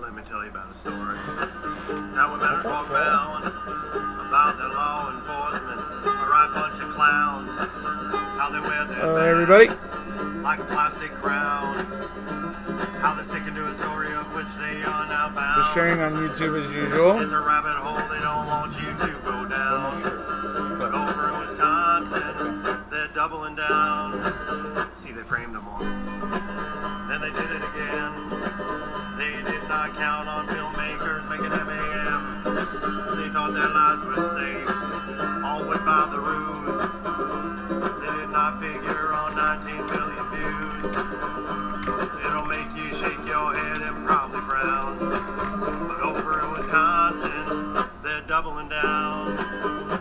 let me tell you about a story. Now we better talk about the law enforcement, a right bunch of clowns, how they wear their hello everybody. Like a plastic crown, how they're sticking to a story of which they are now bound. Just sharing on YouTube as usual. It's a rabbit hole they don't want you to go down. But over in Wisconsin, they're doubling down. See, they framed them once, then they did it again. They did not count on filmmakers making MAM. They thought their lives were safe, all went by the ruse. They did not figure on 19 million views. It'll make you shake your head and probably frown. But over in Wisconsin, they're doubling down.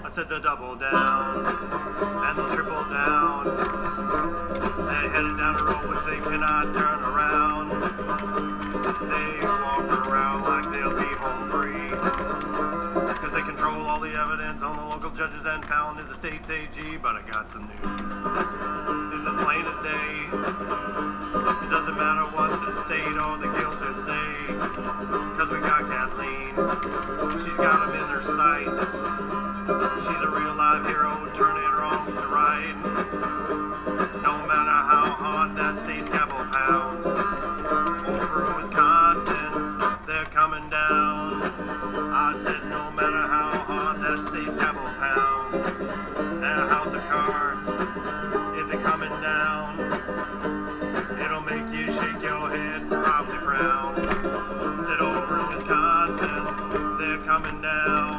I said they'll double down, and they'll triple down. They're headed down a road which they cannot turn around. They walk around like they'll be home free, cause they control all the evidence on the local judges and found is the state's AG. But I got some news, it's as plain as day. It doesn't matter what the state or the guilds say, cause we got Kathleen, she's got them in her sights. She's a real live hero, turning wrongs to right. No matter how hard that state's gavel pounds, over in Wisconsin, they're coming down. I said no matter how hard that state's gavel pounds, that house of cards isn't coming down. It'll make you shake your head, probably frown. Said over in Wisconsin, they're coming down.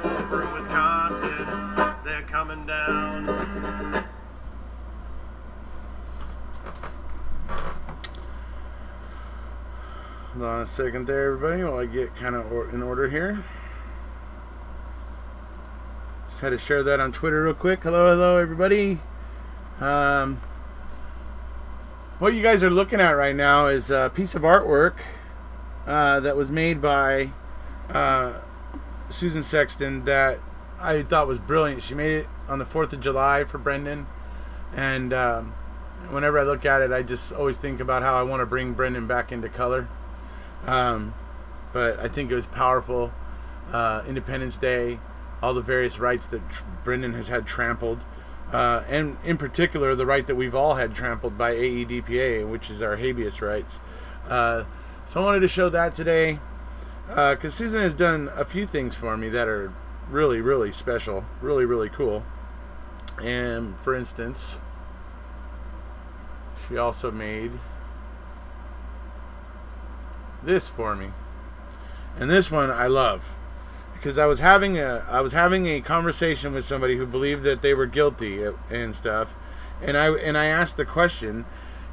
Over in Wisconsin, they're coming down. Hold on a second there, everybody, while I get kind of in order here. Just had to share that on Twitter real quick. Hello, everybody. What you guys are looking at right now is a piece of artwork that was made by Susan Sexton that I thought was brilliant. She made it on the 4th of July for Brendan, and whenever I look at it, I just always think about how I want to bring Brendan back into color. But I think it was powerful. Independence Day, all the various rights that Brendan has had trampled, and in particular the right that we've all had trampled by AEDPA, which is our habeas rights. So I wanted to show that today, because Susan has done a few things for me that are really, really special, really, really cool. And for instance, she also made this for me, and this one I love, because I was having a conversation with somebody who believed that they were guilty and stuff, and I asked the question,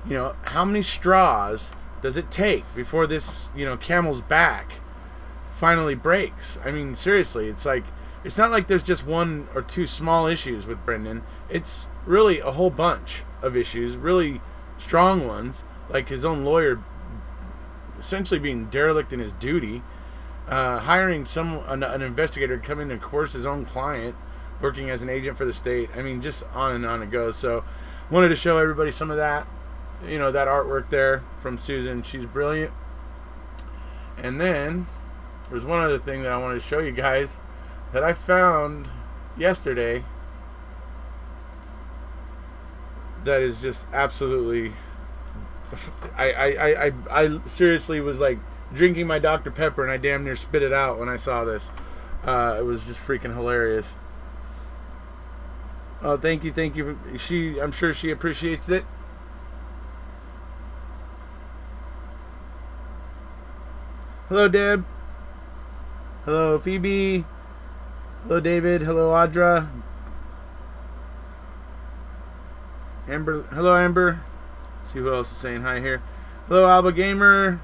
you know, how many straws does it take before this, you know, camel's back finally breaks? I mean, seriously, it's like, it's not like there's just one or two small issues with Brendan. It's really a whole bunch of issues, really strong ones, like his own lawyer essentially being derelict in his duty, hiring an investigator to come in and coerce his own client, working as an agent for the state. I mean, just on and on it goes. So wanted to show everybody some of that, you know, that artwork there from Susan. She's brilliant. And then there's one other thing that I wanted to show you guys that I found yesterday that is just absolutely, I seriously was like drinking my Dr. Pepper and I damn near spit it out when I saw this. It was just freaking hilarious. Oh, thank you. I'm sure she appreciates it. Hello, Deb. Hello, Phoebe. Hello, David. Hello, Audra. Amber. Hello, Amber. Let's see who else is saying hi here. Hello, Alba Gamer.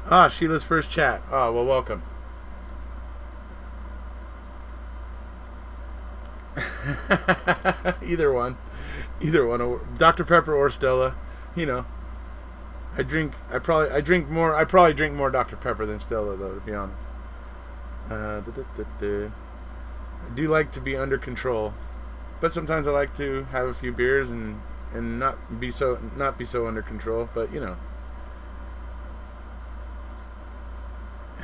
Ah, Sheila's first chat. Oh, well, welcome. Either one. Dr. Pepper or Stella. You know. I probably drink more Dr. Pepper than Stella, though, to be honest. I do like to be under control. But sometimes I like to have a few beers and not be so under control. But you know,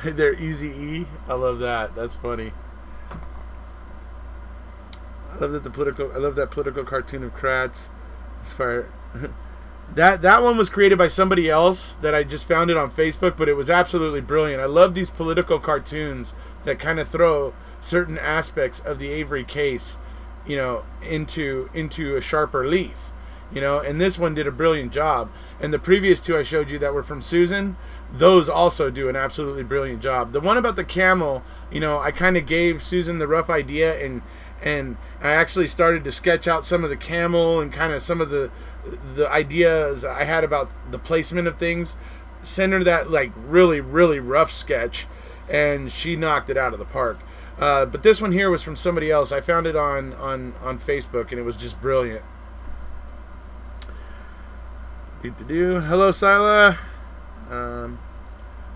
they're Easy E. I love that. That's funny. I love that political cartoon of Kratz. Inspired. That one was created by somebody else that I just found it on Facebook, but it was absolutely brilliant. I love these political cartoons that kind of throw certain aspects of the Avery case, you know, into a sharper leaf, you know, and this one did a brilliant job. And the previous two I showed you that were from Susan, those also do an absolutely brilliant job. The one about the camel, you know, I kind of gave Susan the rough idea, and I actually started to sketch out some of the camel and kind of some of the ideas I had about the placement of things. Sent her that like really rough sketch, and she knocked it out of the park. But this one here was from somebody else. I found it on Facebook, and it was just brilliant. Hello, Sila. I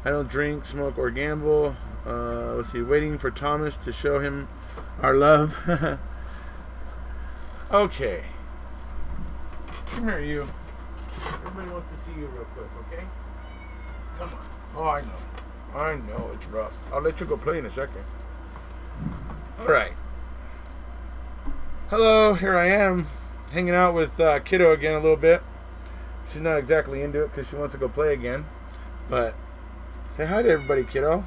don't drink, smoke, or gamble. Let's see. Waiting for Thomas to show him our love. Okay. Come here, you. Everybody wants to see you real quick, okay? Come on. Oh, I know. I know it's rough. I'll let you go play in a second. Alright. Hello, here I am. Hanging out with Kiddo again a little bit. She's not exactly into it because she wants to go play again. But say hi to everybody, Kiddo.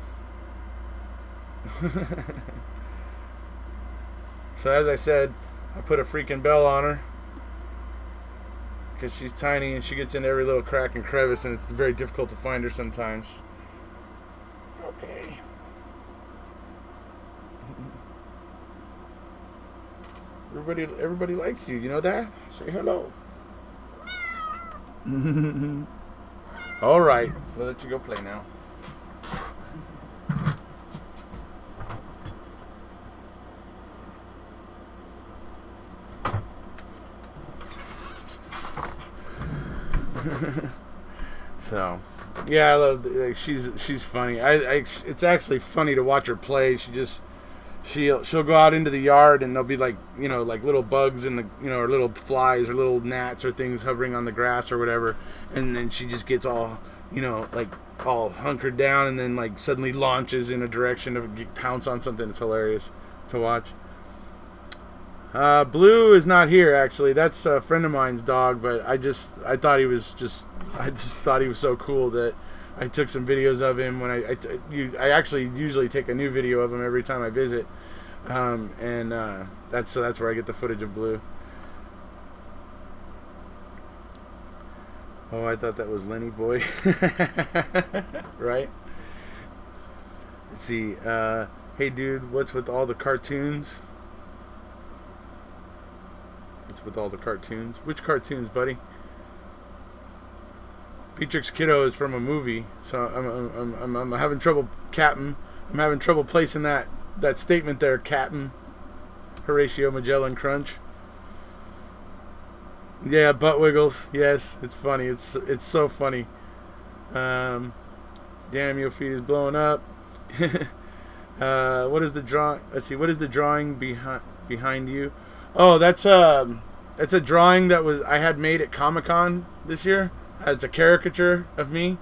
So as I said, I put a freaking bell on her because she's tiny and she gets in every little crack and crevice, and it's very difficult to find her sometimes. Okay. Everybody likes you. You know that? Say hello. All right, we'll let you go play now. So, yeah, I love. Like, she's funny. It's actually funny to watch her play. She'll go out into the yard, and there'll be like, you know, like little bugs in the, you know, or little flies or little gnats or things hovering on the grass or whatever, and then she just gets all, you know, like all hunkered down, and then like suddenly launches in a direction to pounce on something. It's hilarious to watch. Blue is not here, actually. That's a friend of mine's dog, but I just thought he was so cool that I took some videos of him. When I actually usually take a new video of him every time I visit, and that's where I get the footage of Blue. Oh, I thought that was Lenny Boy. Right? Let's see. Hey, dude, what's with all the cartoons? What's with all the cartoons? Which cartoons, buddy? Beatrix Kiddo is from a movie, so I'm having trouble, Captain. I'm having trouble placing that statement there, Captain. Horatio Magellan Crunch. Yeah, butt wiggles. Yes, it's funny. It's so funny. Damn, your feet is blowing up. What is the drawing? Let's see. What is the drawing behind you? Oh, that's a drawing that I had made at Comic-Con this year. It's a caricature of me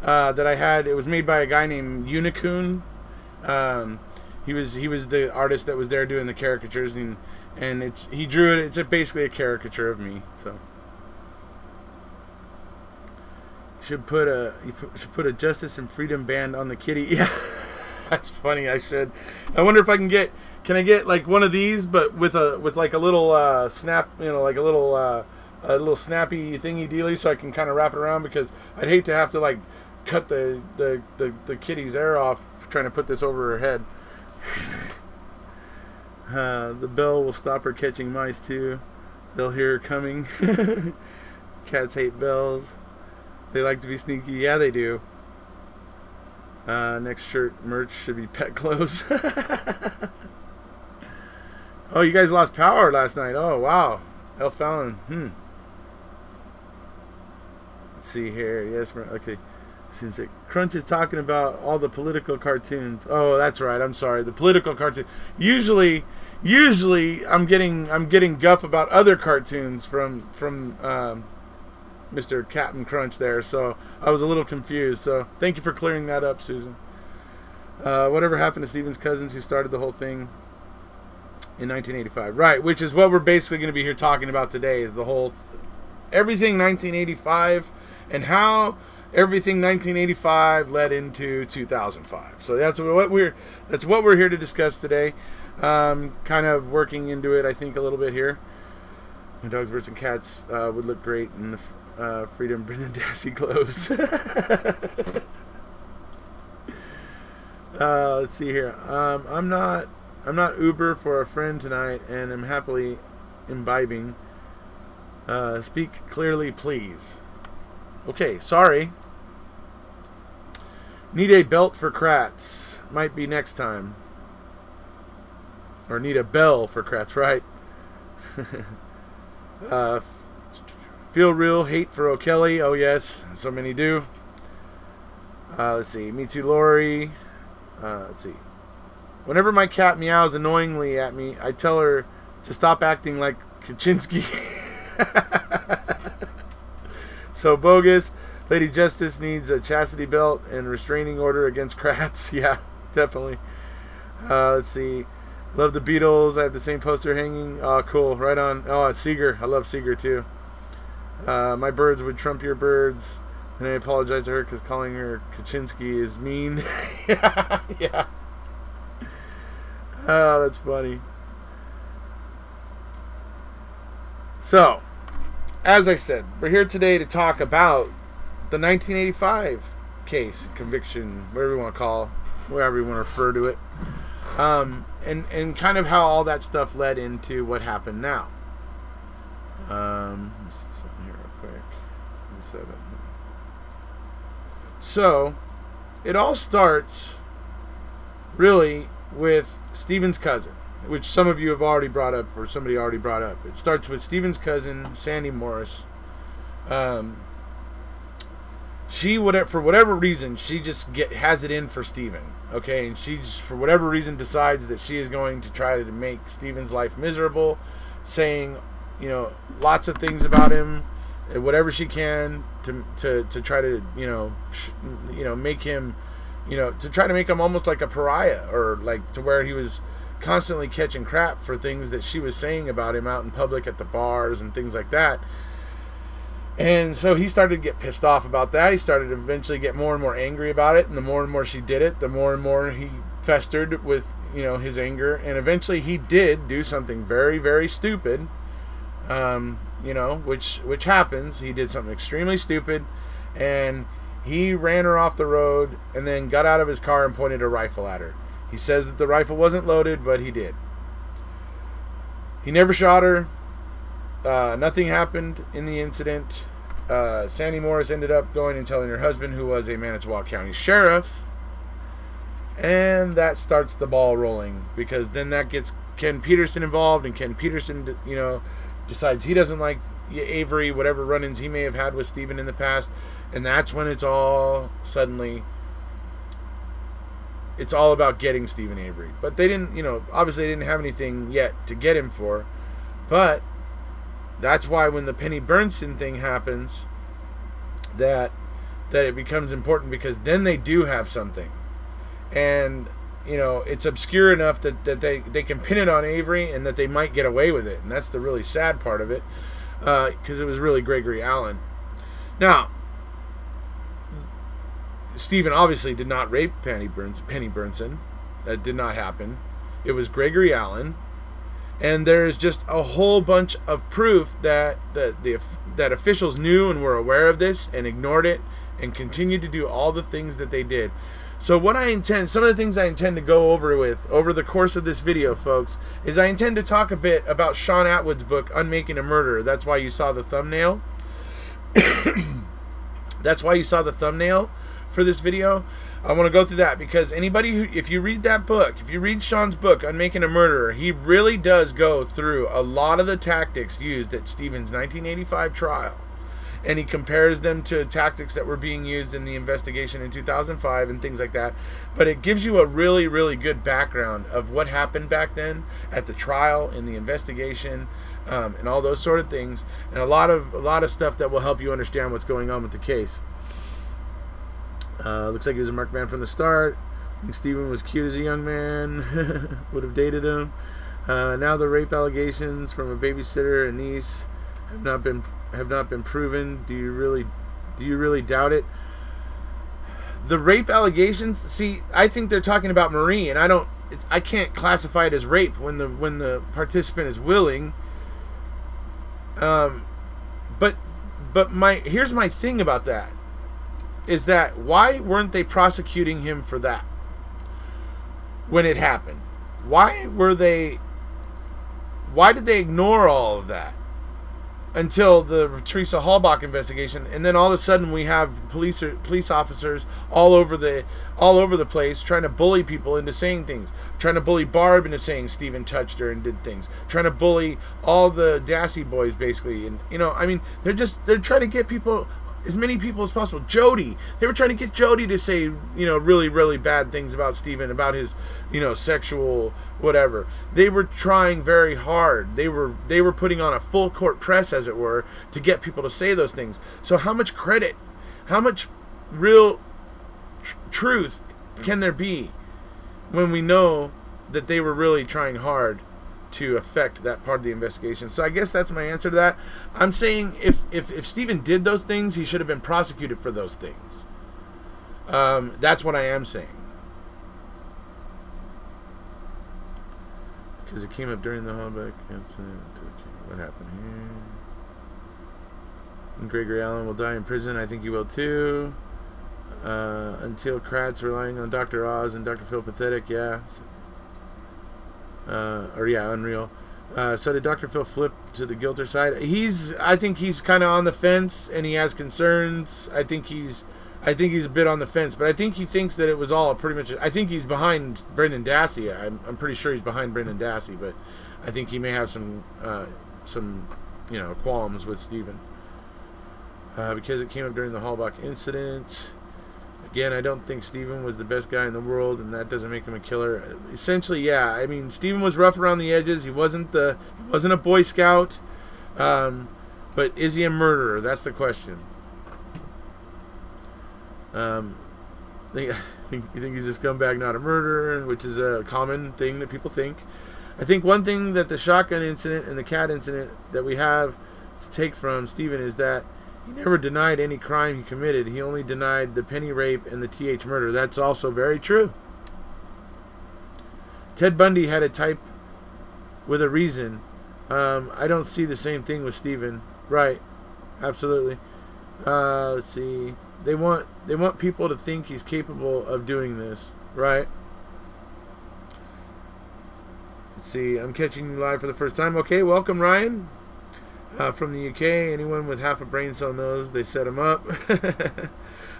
that I had. It was made by a guy named Unicoon. He was the artist that was there doing the caricatures, and he drew it. It's basically a caricature of me. So you should put a Justice and Freedom band on the kitty. Yeah, that's funny. I should. I wonder if I can get. Can I get like one of these, but with like a little snap, you know, like a little snappy thingy dealy, so I can kind of wrap it around, because I'd hate to have to like cut the kitty's hair off trying to put this over her head. The bell will stop her catching mice too. They'll hear her coming. Cats hate bells. They like to be sneaky. Yeah, they do. Next shirt merch should be pet clothes. Oh, you guys lost power last night. Oh, wow. El Fallon. Let's see here. Yes, okay. Since Crunch is talking about all the political cartoons. Oh, that's right. I'm sorry. The political cartoon. Usually Usually, I'm getting guff about other cartoons from Mr. Captain Crunch there, so I was a little confused. So thank you for clearing that up, Susan. Whatever happened to Steven's cousins who started the whole thing in 1985? Right, which is what we're basically going to be here talking about today, is the whole everything 1985 and how everything 1985 led into 2005. So that's what we're here to discuss today. Kind of working into it, I think, a little bit here. My dogs, birds, and cats would look great in the Freedom Brindisi clothes. Let's see here. I'm not Uber for a friend tonight, and I'm happily imbibing. Speak clearly, please. Okay, sorry. Need a belt for Kratz. Might be next time. Or need a bell for Kratz, right? Feel real hate for O'Kelly. Oh yes, so many do. Let's see. Me too, Lori. Let's see. Whenever my cat meows annoyingly at me, I tell her to stop acting like Kaczynski. So bogus. Lady Justice needs a chastity belt and restraining order against Kratz. Yeah, definitely. Let's see. Love the Beatles. I have the same poster hanging. Oh, cool. Right on. Oh, Seeger. I love Seeger too. My birds would trump your birds. And I apologize to her because calling her Kaczynski is mean. Yeah. Oh, that's funny. So, as I said, we're here today to talk about the 1985 case, conviction, whatever you want to call it, whatever you want to refer to it. And kind of how all that stuff led into what happened now. Let me see something here real quick. So, it all starts really with Steven's cousin, which some of you have already brought up, or somebody already brought up. It starts with Steven's cousin, Sandy Morris. She for whatever reason, she just has it in for Steven, okay? And she just, for whatever reason, decides that she is going to try to make Steven's life miserable, saying, lots of things about him, whatever she can to try to, make him, to try to make him almost like a pariah, or like to where he was constantly catching crap for things that she was saying about him out in public at the bars and things like that. And so he started to get pissed off about that. He started to eventually get more and more angry about it. And the more and more she did it, the more and more he festered with, his anger. And eventually he did do something very, very stupid, which happens. He did something extremely stupid. And he ran her off the road and then got out of his car and pointed a rifle at her. He says that the rifle wasn't loaded, but he did. He never shot her. Nothing happened in the incident. Sandy Morris ended up going and telling her husband, who was a Manitowoc County sheriff, and that starts the ball rolling, because then that gets Ken Peterson involved, and Ken Peterson, decides he doesn't like Avery, whatever run-ins he may have had with Steven in the past, and that's when it's all suddenly, it's all about getting Steven Avery. But they didn't, obviously they didn't have anything yet to get him for, but that's why when the Penny Bernstein thing happens, that it becomes important, because then they do have something. And, it's obscure enough that they can pin it on Avery and that they might get away with it. And that's the really sad part of it, because it was really Gregory Allen. Now, Steven obviously did not rape Penny Bernstein. That did not happen. It was Gregory Allen. And there is just a whole bunch of proof that that officials knew and were aware of this and ignored it and continued to do all the things that they did. So some of the things I intend to go over the course of this video, folks, is I intend to talk a bit about Sean Atwood's book, Unmaking a Murderer. That's why you saw the thumbnail. That's why you saw the thumbnail for this video. I want to go through that, because anybody who, if you read that book, if you read Sean's book, Unmaking a Murderer, he really does go through a lot of the tactics used at Steven's 1985 trial. and he compares them to tactics that were being used in the investigation in 2005 and things like that. But it gives you a really, really good background of what happened back then at the trial, in the investigation, and all those sort of things, and a lot of stuff that will help you understand what's going on with the case. Looks like he was a marked man from the start. I think Stephen was cute as a young man. Would have dated him. Now the rape allegations from a babysitter and niece have not been proven. Do you really doubt it? The rape allegations. See, I think they're talking about Marie, and I can't classify it as rape when the participant is willing. But here's my thing about that, is that why weren't they prosecuting him for that when it happened? Why did they ignore all of that until the Teresa Halbach investigation, and then all of a sudden we have police officers all over the place trying to bully people into saying things, trying to bully Barb into saying Stephen touched her and did things, trying to bully all the Dassey boys basically, and I mean they're trying to get people, as many people as possible. Jody, they were trying to get Jody to say really, really bad things about Stephen, about his sexual whatever. They were trying very hard. They were putting on a full court press, as it were, to get people to say those things. So how much credit, how much real truth can there be when we know that they were really trying hard to affect that part of the investigation? So I guess that's my answer to that. I'm saying if Stephen did those things, he should have been prosecuted for those things. That's what I am saying. Because it came up during the Halbach incident. What happened here? And Gregory Allen will die in prison. I think he will too. Until Kratz relying on Dr. Oz and Dr. Phil pathetic. Yeah. Unreal. So did Dr. Phil flip to the guilter side? I think he's kind of on the fence, and he has concerns. I think he's a bit on the fence, but I think he thinks that it was all pretty much. I think he's behind Brendan Dassey. I'm pretty sure he's behind Brendan Dassey, but I think he may have some qualms with Stephen because it came up during the Halbach incident. Again, I don't think Stephen was the best guy in the world, and that doesn't make him a killer. Essentially, yeah. I mean, Stephen was rough around the edges. He wasn't a Boy Scout, but is he a murderer? That's the question. I think he's a scumbag, not a murderer, which is a common thing that people think. I think one thing that the shotgun incident and the cat incident that we have to take from Stephen is that he never denied any crime he committed. He only denied the Penny rape and the TH murder. That's also very true. Ted Bundy had a type with a reason. I don't see the same thing with Stephen. Right. Absolutely. Let's see. They want people to think he's capable of doing this. Right. Let's see. I'm catching you live for the first time. Okay, welcome, Ryan. From the UK, anyone with half a brain cell knows they set him up.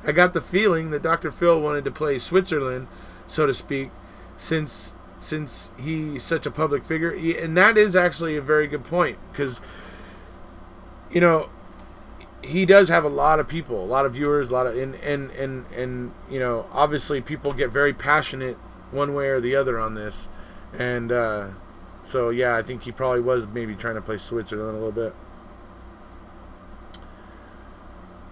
I got the feeling that Dr. Phil wanted to play Switzerland, so to speak, since he's such a public figure. And that is actually a very good point, because, he does have a lot of people, a lot of viewers, and obviously people get very passionate one way or the other on this. And so, yeah, I think he probably was maybe trying to play Switzerland a little bit.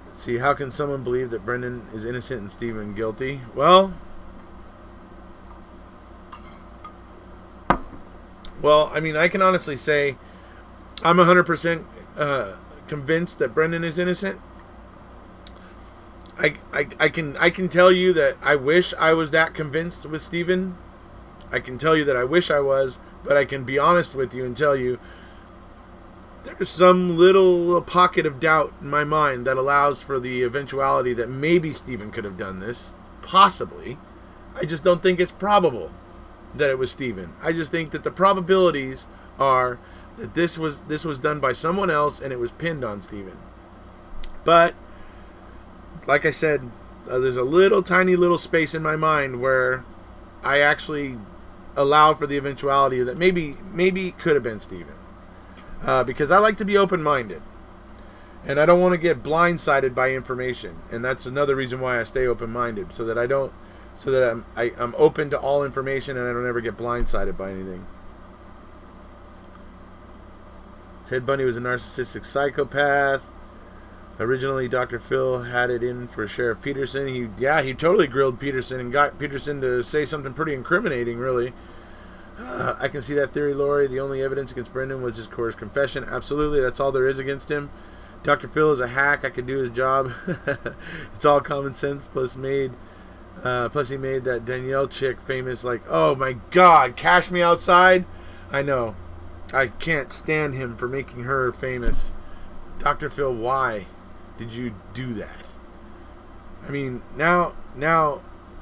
Let's see, how can someone believe that Brendan is innocent and Stephen guilty? Well, I mean, I can honestly say I'm 100% convinced that Brendan is innocent. I can tell you that I wish I was that convinced with Stephen. I can tell you that I wish I was, but I can be honest with you and tell you there's some little pocket of doubt in my mind that allows for the eventuality that maybe Stephen could have done this. Possibly. I just don't think it's probable that it was Stephen. I just think that the probabilities are that this was done by someone else and it was pinned on Stephen. But like I said, there's a tiny little space in my mind where I actually allow for the eventuality that maybe it could have been Stephen, because I like to be open-minded. And I don't want to get blindsided by information. And that's another reason why I stay open-minded, so that I'm open to all information and I don't ever get blindsided by anything. Ted Bundy was a narcissistic psychopath. Originally, Dr. Phil had it in for Sheriff Peterson. He totally grilled Peterson and got Peterson to say something pretty incriminating, really. I can see that theory, Lori. The only evidence against Brendan was his coerced confession. Absolutely, that's all there is against him. Dr. Phil is a hack. I could do his job. It's all common sense. Plus, he made that Danielle chick famous. Like, oh my God, Cash Me Outside. I know. I can't stand him for making her famous. Dr. Phil, why did you do that? I mean, now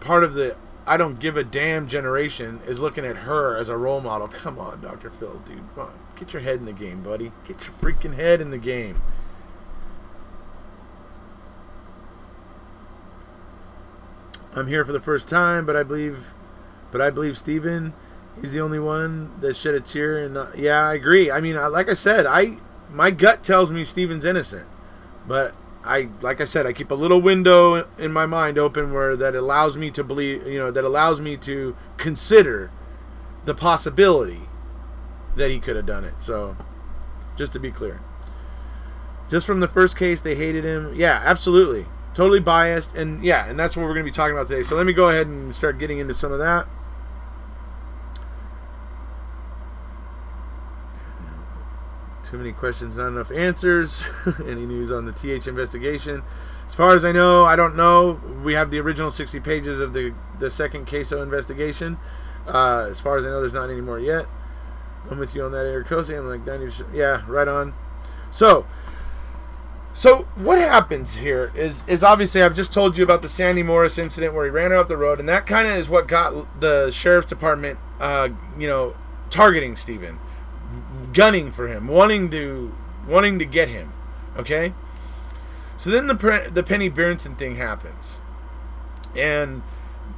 part of the I don't give a damn generation is looking at her as a role model. Come on, Dr. Phil, dude. Come on. Get your head in the game, buddy. Get your freaking head in the game. I'm here for the first time, but I believe Steven, he's the only one that shed a tear. And yeah, I agree. I mean, like I said, my gut tells me Steven's innocent, but like I said, I keep a little window in my mind open where that allows me to believe, that allows me to consider the possibility that he could have done it. So, just to be clear, just from the first case, they hated him. Yeah, absolutely. Totally biased, and yeah, and that's what we're going to be talking about today. So let me go ahead and start getting into some of that. Too many questions, not enough answers. Any news on the TH investigation? As far as I know, I don't know. We have the original 60 pages of the second queso investigation. As far as I know, there's not any more yet. I'm with you on that, Erekose. I'm like 90%. Yeah, right on. So what happens here is obviously I've just told you about the Sandy Morris incident where he ran her off the road, and that kind of is what got the sheriff's department, targeting Steven, gunning for him, wanting to get him. Okay. So then the Penny Berenson thing happens, and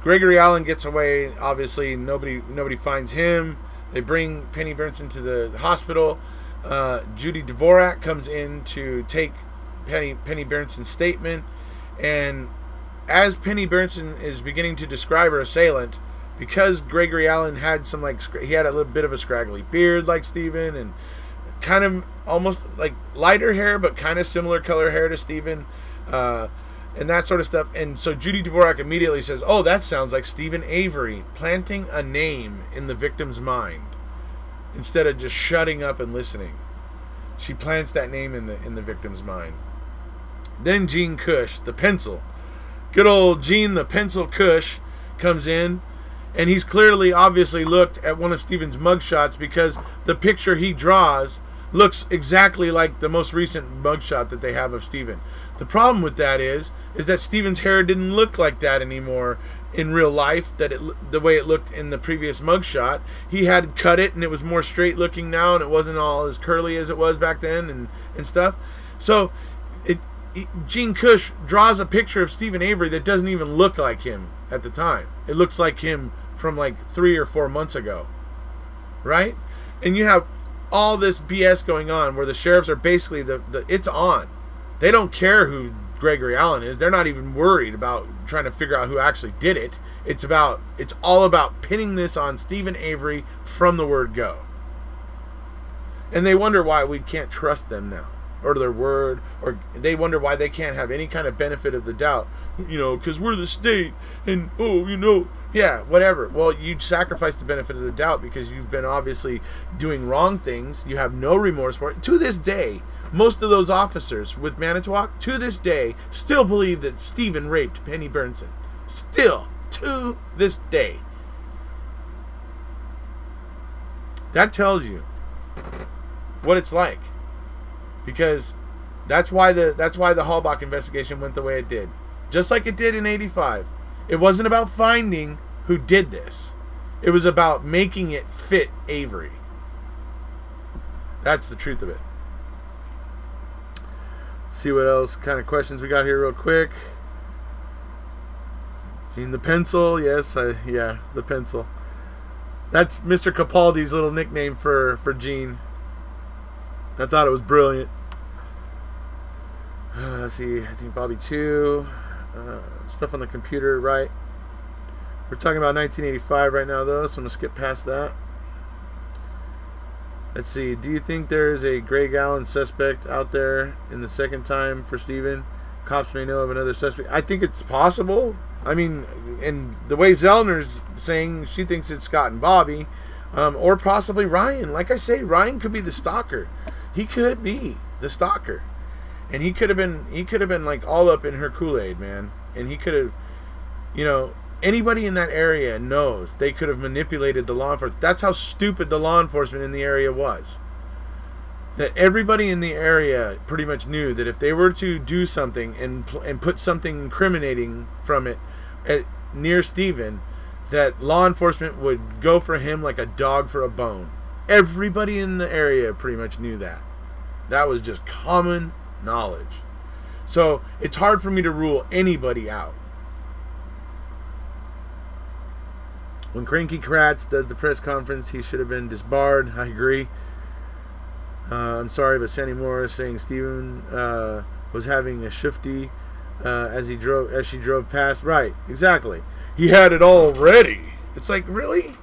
Gregory Allen gets away. Obviously, nobody finds him. They bring Penny Berenson to the hospital. Judy Dvorak comes in to take Penny Berenson's statement, and as Penny Berenson is beginning to describe her assailant, because Gregory Allen had he had a little bit of a scraggly beard like Steven, and kind of almost like lighter hair but kind of similar color hair to Steven, and that sort of stuff. And so Judy Dvorak immediately says, oh, that sounds like Steven Avery, planting a name in the victim's mind instead of just shutting up and listening. She plants that name in the victim's mind. Then Gene Cush, the pencil. Good old Gene the pencil Cush comes in, and he's clearly, obviously looked at one of Steven's mugshots, because the picture he draws looks exactly like the most recent mugshot that they have of Steven. The problem with that is that Steven's hair didn't look like that anymore in real life, the way it looked in the previous mugshot. He had cut it, and it was more straight looking now, and it wasn't all as curly as it was back then and stuff. So Gene Cush draws a picture of Steven Avery that doesn't even look like him at the time. It looks like him from like 3 or 4 months ago, right? And you have all this BS going on where the sheriffs are basically it's on. They don't care who Gregory Allen is. They're not even worried about trying to figure out who actually did it. It's all about pinning this on Steven Avery from the word go. And they wonder why we can't trust them now, or their word, or they wonder why they can't have any kind of benefit of the doubt, because we're the state, and yeah, whatever. Well, you sacrifice the benefit of the doubt because you've been obviously doing wrong things. You have no remorse for it. To this day, most of those officers with Manitowoc, to this day, still believe that Steven raped Penny Berenson. Still, to this day. That tells you what it's like. Because that's why the Halbach investigation went the way it did. Just like it did in '85. It wasn't about finding who did this. It was about making it fit Avery. That's the truth of it. See what else kind of questions we got here real quick. Gene the pencil. Yes, yeah, the pencil. That's Mr. Capaldi's little nickname for Gene. I thought it was brilliant. Let's see. I think Bobby too. Stuff on the computer, right? We're talking about 1985 right now, though, so I'm gonna skip past that. Let's see. Do you think there is a Grey Gallon suspect out there in the second time for Steven? Cops may know of another suspect. I think it's possible. I mean, and the way Zellner's saying, she thinks it's Scott and Bobby, or possibly Ryan. Like I say, Ryan could be the stalker. He could be the stalker, and he could have been like all up in her Kool-Aid, man. And he could have, you know, anybody in that area knows they could have manipulated the law enforcement. That's how stupid the law enforcement in the area was. That everybody in the area pretty much knew that if they were to do something and put something incriminating from it near Steven, that law enforcement would go for him like a dog for a bone. Everybody in the area pretty much knew that. That was just common knowledge. So it's hard for me to rule anybody out. When Cranky Kratz does the press conference, he should have been disbarred. I agree. I'm sorry, but Sandy Moore is saying Steven was having a shifty as she drove past. Right, exactly. He had it all ready. It's like, really?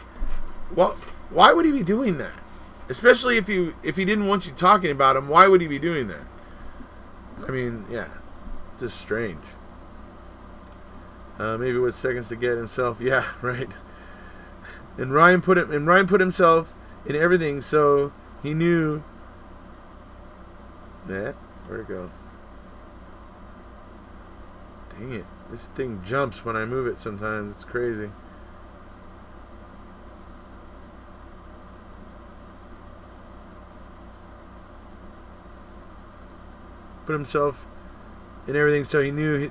Well, why would he be doing that? Especially if he didn't want you talking about him, why would he be doing that? I mean, yeah, just strange. Maybe with seconds to get himself. Yeah, right. And Ryan put himself in everything, so he knew. Yeah, where'd it go? Dang it. This thing jumps when I move it sometimes. It's crazy. Put himself in everything so he knew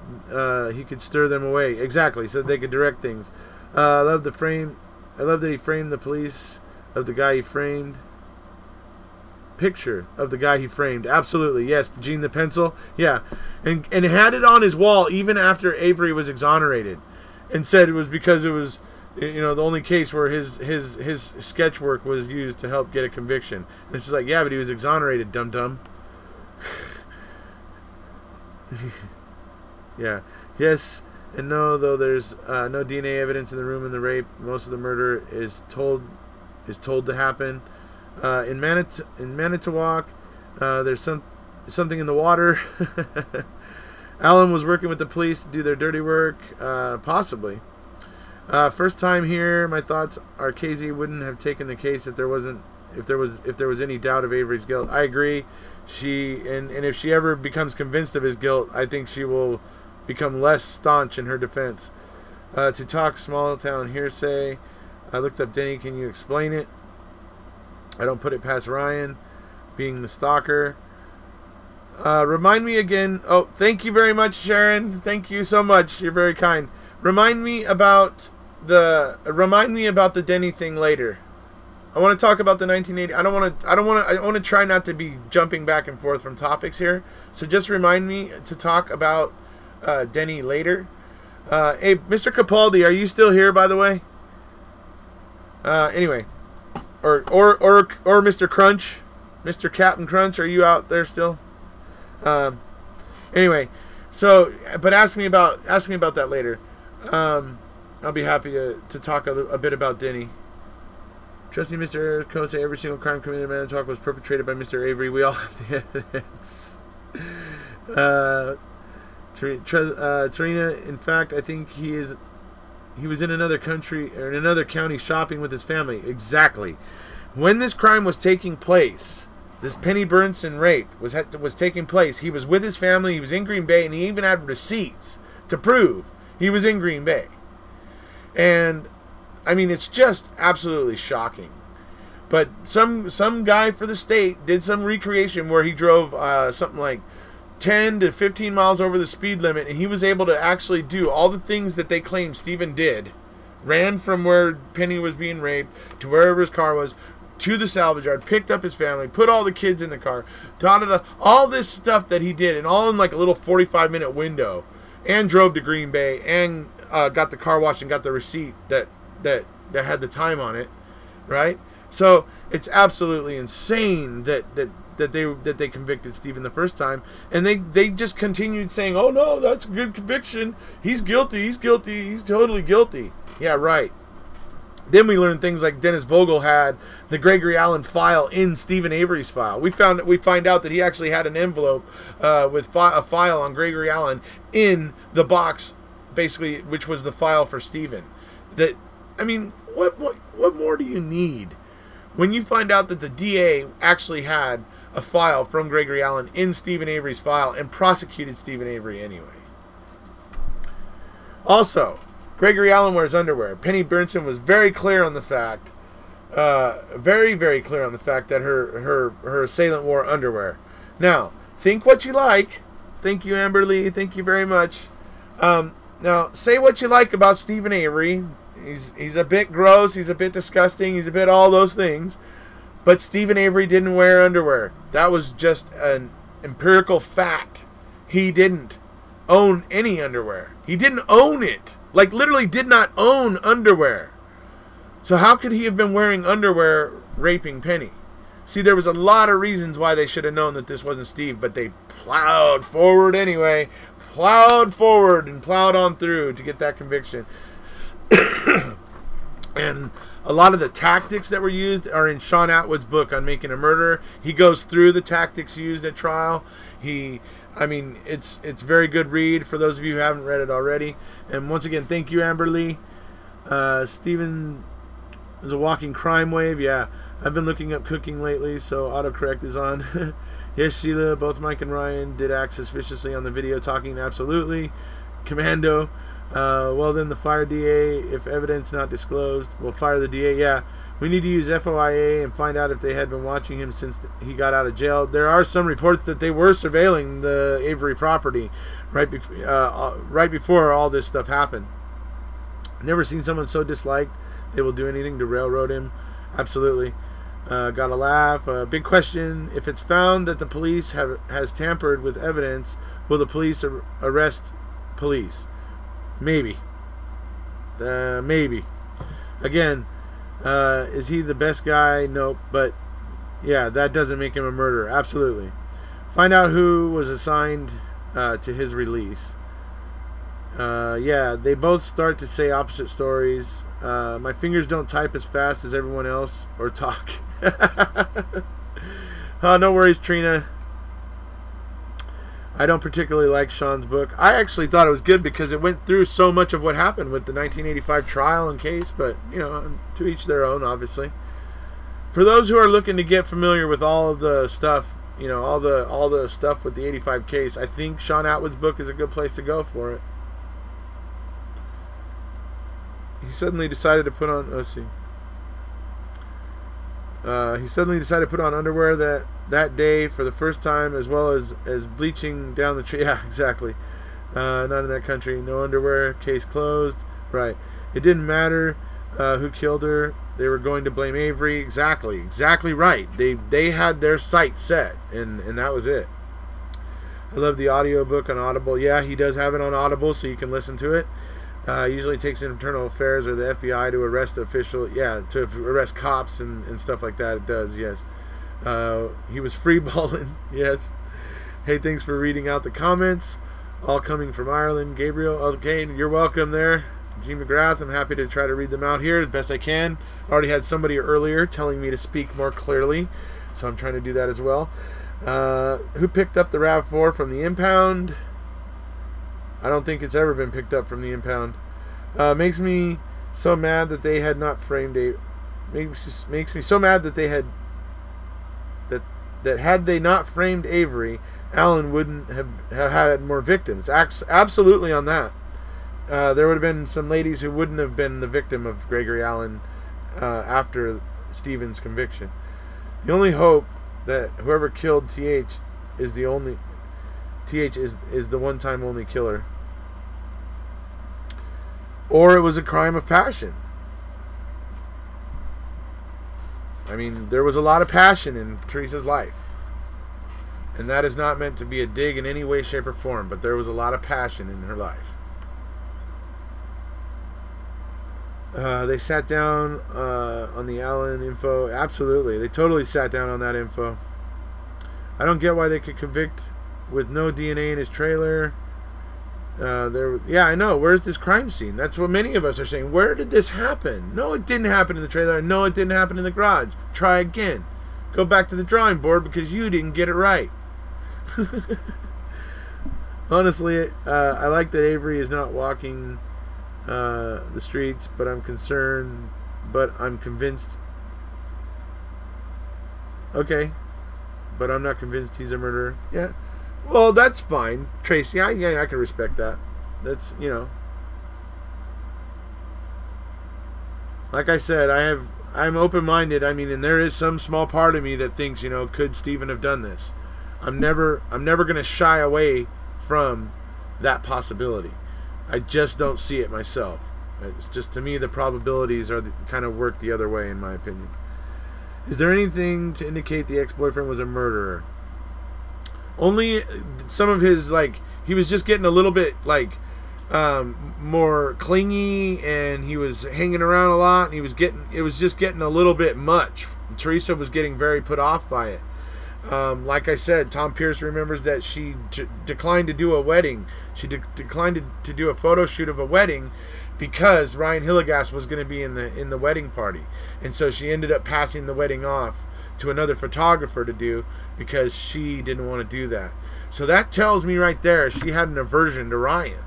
he could stir them away. Exactly, so they could direct things. I love that he framed the police of the guy he framed. Picture of the guy he framed. Absolutely, yes. Gene the pencil. Yeah. And had it on his wall even after Avery was exonerated. And said it was because it was, you know, the only case where his sketch work was used to help get a conviction. And it's just like, yeah, but he was exonerated, dum-dum. Yeah. Yes and no, though there's no DNA evidence in the room in the rape. Most of the murder is told to happen. In Manitowoc, there's something in the water. Alan was working with the police to do their dirty work, possibly. First time here, my thoughts are Casey wouldn't have taken the case if there was any doubt of Avery's guilt. I agree. And if she ever becomes convinced of his guilt, I think she will become less staunch in her defense. To talk small town hearsay, I looked up Denny. Can you explain it? I don't put it past Ryan being the stalker. Remind me again. Oh, thank you very much, Sharon. Thank you so much. You're very kind. Remind me about the Denny thing later. I want to talk about the 1980. I want to try not to be jumping back and forth from topics here. So just remind me to talk about Denny later. Hey, Mr. Capaldi, are you still here, by the way? Anyway. Or Mr. Crunch, Mr. Captain Crunch, are you out there still? Anyway, so but ask me about that later. I'll be happy to talk a bit about Denny. Trust me, Mr. Erekose, every single crime committed in Manitowoc was perpetrated by Mr. Avery. We all have the evidence. Tarina, in fact, I think he was in another country or in another county shopping with his family. Exactly. When this crime was taking place, this Penny Burnson rape was taking place, he was with his family, he was in Green Bay, and he even had receipts to prove he was in Green Bay. And, I mean, it's just absolutely shocking. But some guy for the state did some recreation where he drove something like 10 to 15 miles over the speed limit, and he was able to actually do all the things that they claim Steven did. Ran from where Penny was being raped to wherever his car was, to the salvage yard, picked up his family, put all the kids in the car, all this stuff that he did, and all in like a little 45-minute window, and drove to Green Bay, and got the car washed and got the receipt that had the time on it, right? So it's absolutely insane that they convicted Stephen the first time, and they just continued saying, "Oh no, that's a good conviction. He's guilty. He's guilty. He's totally guilty." Yeah, right. Then we learned things like Dennis Vogel had the Gregory Allen file in Stephen Avery's file. We find out that he actually had an envelope with a file on Gregory Allen in the box, basically, which was the file for Stephen. That, I mean, what more do you need? When you find out that the DA actually had a file from Gregory Allen in Stephen Avery's file and prosecuted Stephen Avery anyway. Also, Gregory Allen wears underwear. Penny Brinson was very clear on the fact, very, very clear on the fact that her assailant wore underwear. Now, think what you like. Thank you, Amber Lee. Thank you very much. Now, say what you like about Stephen Avery. He's a bit gross. He's a bit disgusting. He's a bit all those things. But Stephen Avery didn't wear underwear. That was just an empirical fact. He didn't own any underwear. He didn't own it. Like, literally did not own underwear. So how could he have been wearing underwear raping Penny? See, there was a lot of reasons why they should have known that this wasn't Steve, but they plowed forward anyway. Plowed forward and plowed on through to get that conviction. And a lot of the tactics that were used are in Sean Atwood's book on Making a Murderer. He goes through the tactics used at trial. I mean, it's very good read for those of you who haven't read it already. And once again, thank you, Amber Lee. Stephen is a walking crime wave. Yeah, I've been looking up cooking lately, so autocorrect is on. Yes, Sheila, both Mike and Ryan did act suspiciously on the video talking. Absolutely. Commando. Well, then the fire DA, if evidence not disclosed, will fire the DA. Yeah. We need to use FOIA and find out if they had been watching him since he got out of jail. There are some reports that they were surveilling the Avery property right before all this stuff happened. Never seen someone so disliked. They will do anything to railroad him. Absolutely. Gotta laugh. Big question. If it's found that the police has tampered with evidence, will the police arrest police? Maybe. Maybe. Again, is he the best guy? Nope. But yeah, that doesn't make him a murderer. Absolutely. Find out who was assigned to his release. Yeah, they both start to say opposite stories. My fingers don't type as fast as everyone else or talk. Oh, no worries, Trina. I don't particularly like Sean's book. I actually thought it was good because it went through so much of what happened with the 1985 trial and case, but, you know, to each their own, obviously. For those who are looking to get familiar with all of the stuff, you know, all the stuff with the 85 case, I think Sean Atwood's book is a good place to go for it. He suddenly decided to put on, let's see. He suddenly decided to put on underwear that day for the first time, as well as bleaching down the tree. Yeah, exactly. Not in that country. No underwear. Case closed. Right. It didn't matter who killed her. They were going to blame Avery. Exactly. Exactly right. They had their sight set, and that was it. I love the audiobook on Audible. Yeah, he does have it on Audible, so you can listen to it. Usually takes Internal Affairs or the FBI to arrest official. Yeah, to arrest cops and stuff like that. It does, yes. He was freeballing, yes. Hey, thanks for reading out the comments. All coming from Ireland. Gabriel, okay, you're welcome there. G. McGrath, I'm happy to try to read them out here as best I can. I already had somebody earlier telling me to speak more clearly, so I'm trying to do that as well. Who picked up the RAV4 from the impound? I don't think it's ever been picked up from the impound. Makes me so mad that they had not framed a. Makes me so mad that they had. That had they not framed Avery, Allen wouldn't have had more victims. Absolutely on that. There would have been some ladies who wouldn't have been the victim of Gregory Allen after Stephen's conviction. The only hope that whoever killed TH is the only. TH is the one-time only killer. Or it was a crime of passion. I mean, there was a lot of passion in Teresa's life. And that is not meant to be a dig in any way, shape, or form, but there was a lot of passion in her life. They sat down on the Allen info. Absolutely. They totally sat down on that info. I don't get why they could convict with no DNA in his trailer. Yeah, I know. Where's this crime scene? That's what many of us are saying. Where did this happen? No, it didn't happen in the trailer. No, it didn't happen in the garage. Try again. Go back to the drawing board because you didn't get it right. Honestly, I like that Avery is not walking the streets, but I'm concerned. But I'm convinced. Okay, but I'm not convinced he's a murderer. Yeah. Well, that's fine, Tracy. I can respect that. That's, you know. Like I said, I'm open-minded. I mean, and there is some small part of me that thinks, you know, could Stephen have done this? I'm never going to shy away from that possibility. I just don't see it myself. It's just, to me, the probabilities are kind of work the other way, in my opinion. Is there anything to indicate the ex-boyfriend was a murderer? Only some of his, like, he was just getting a little bit, like, more clingy, and he was hanging around a lot, and it was just getting a little bit much. And Teresa was getting very put off by it. Like I said, Tom Pierce remembers that she declined to do a wedding. She declined to do a photo shoot of a wedding because Ryan Hillegas was going to be in the wedding party, and so she ended up passing the wedding off to another photographer to do because she didn't want to do that. So that tells me right there she had an aversion to Ryan.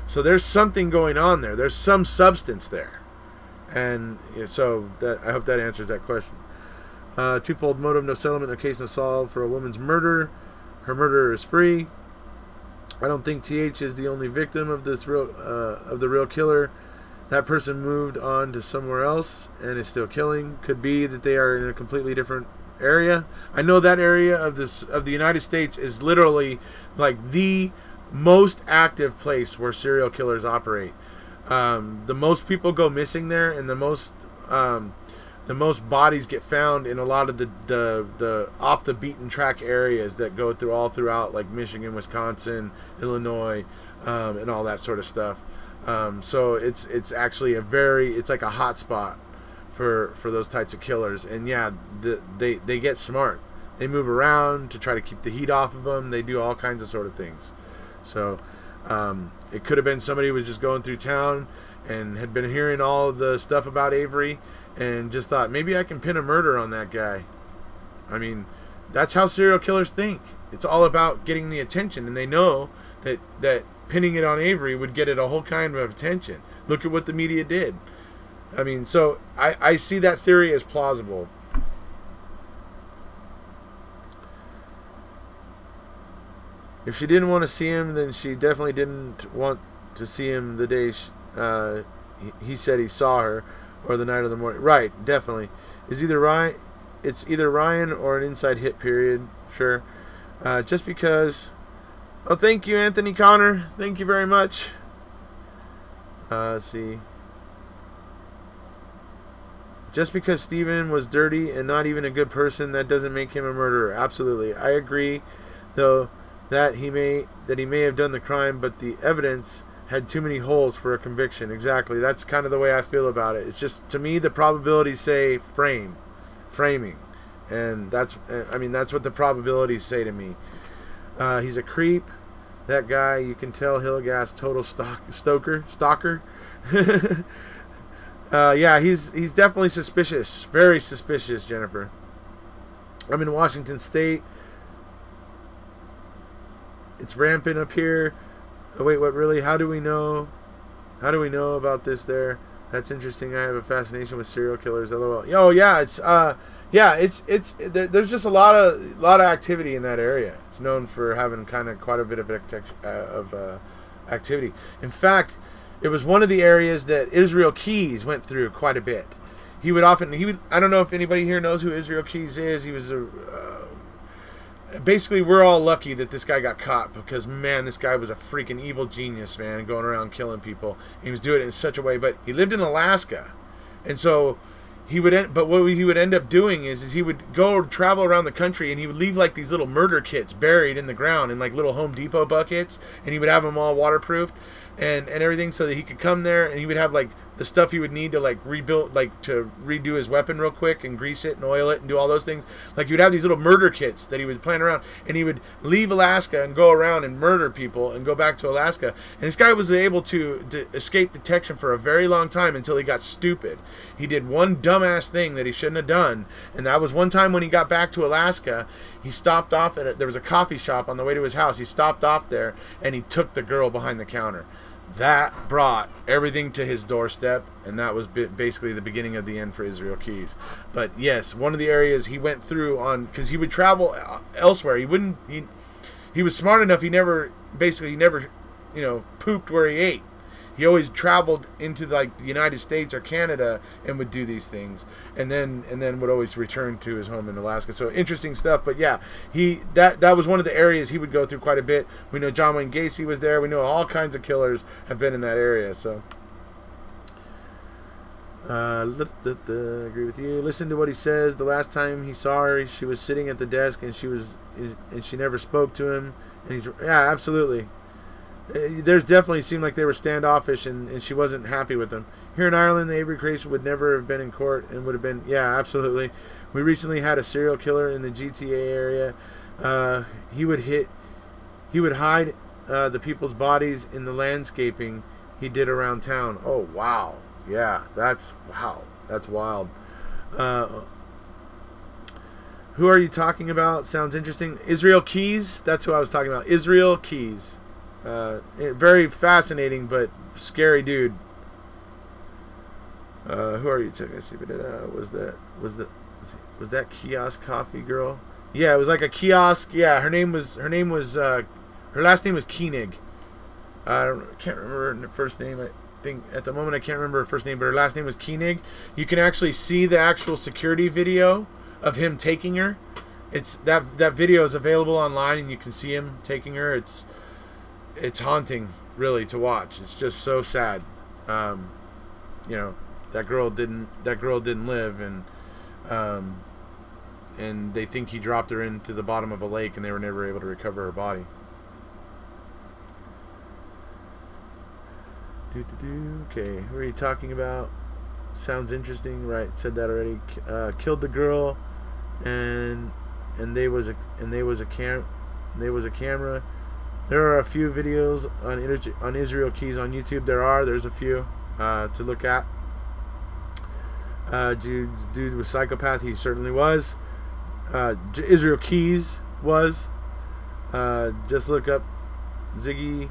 So there's something going on there. There's some substance there, and so I hope that answers that question. Twofold motive: no settlement, no case, no solve for a woman's murder. Her murderer is free. I don't think TH is the only victim of this of the real killer. That person moved on to somewhere else and is still killing. Could be that they are in a completely different area. I know that area of the United States is literally like the most active place where serial killers operate. The most people go missing there, and the most bodies get found in a lot of the off the beaten track areas that go throughout like Michigan, Wisconsin, Illinois, and all that sort of stuff. So it's actually it's like a hot spot for those types of killers. And yeah, they get smart. They move around to try to keep the heat off of them. They do all kinds of sort of things. So it could have been somebody who was just going through town and had been hearing all of the stuff about Avery and just thought, maybe I can pin a murder on that guy. I mean, that's how serial killers think. It's all about getting the attention, and they know that pinning it on Avery would get it a whole kind of attention. Look at what the media did. I mean, so I see that theory as plausible. If she didn't want to see him, then she definitely didn't want to see him the day he said he saw her, or the night of the morning. Right, definitely. It's either Ryan or an inside hit period. Sure. Just because. Oh, thank you, Anthony Connor. Thank you very much. Let's see. Just because Stephen was dirty and not even a good person, that doesn't make him a murderer. Absolutely. I agree, though, that he may have done the crime, but the evidence had too many holes for a conviction. Exactly. That's kind of the way I feel about it. It's just, to me, the probabilities say framing. And that's what the probabilities say to me. He's a creep. That guy, you can tell Hillegas total stalker. Yeah, he's definitely suspicious. Very suspicious, Jennifer. I'm in Washington State. It's rampant up here. Oh, wait, what, really? How do we know about this there? That's interesting. I have a fascination with serial killers. LOL. Oh, yeah, there's just a lot of activity in that area. It's known for having kind of quite a bit of activity. In fact, it was one of the areas that Israel Keys went through quite a bit. He would I don't know if anybody here knows who Israel Keys is. He was basically, we're all lucky that this guy got caught, because, man, this guy was a freaking evil genius, man, going around killing people. And he was doing it in such a way, but he lived in Alaska. And so what he would end up doing is he would go travel around the country, and he would leave like these little murder kits buried in the ground in like little Home Depot buckets, and he would have them all waterproofed and everything, so that he could come there, and he would have like the stuff he would need to like rebuild, like to redo his weapon real quick and grease it and oil it and do all those things. Like he would have these little murder kits that he would plan around, and he would leave Alaska and go around and murder people and go back to Alaska. And this guy was able to escape detection for a very long time until he got stupid. He did one dumbass thing that he shouldn't have done, and that was one time when he got back to Alaska. He stopped off there was a coffee shop on the way to his house. He stopped off there and he took the girl behind the counter. That brought everything to his doorstep, and that was basically the beginning of the end for Israel Keys. But yes, one of the areas he went through on, because he would travel elsewhere. He was smart enough. He never pooped where he ate. He always traveled into like the United States or Canada and would do these things, and then would always return to his home in Alaska. So interesting stuff. But yeah, that was one of the areas he would go through quite a bit. We know John Wayne Gacy was there. We know all kinds of killers have been in that area. So agree with you. Listen to what he says. The last time he saw her, she was sitting at the desk, and she never spoke to him. And yeah, absolutely. There's definitely seemed like they were standoffish, and she wasn't happy with them. Here in Ireland, the Avery case would never have been in court and would have been, yeah, absolutely. We recently had a serial killer in the GTA area. He would hide the people's bodies in the landscaping he did around town. Oh, wow. Yeah, that's wild. Who are you talking about? Sounds interesting. Israel Keys, that's who I was talking about. Israel Keys. Very fascinating but scary dude. Who are you? Let's see. Was that kiosk coffee girl? Yeah, it was like a kiosk. Yeah, her last name was Koenig. I can't remember her first name. I think at the moment I can't remember her first name, but her last name was Koenig. You can actually see the actual security video of him taking her. It's that video is available online, and you can see him taking her. It's haunting, really, to watch. It's just so sad. That girl didn't live, and they think he dropped her into the bottom of a lake, and they were never able to recover her body. Okay, who are you talking about? Sounds interesting, right? Said that already. Killed the girl, and they was a camera. There are a few videos on Israel Keys on YouTube. There's a few to look at. Dude was psychopath. He certainly was. Israel Keys was. Just look up Ziggy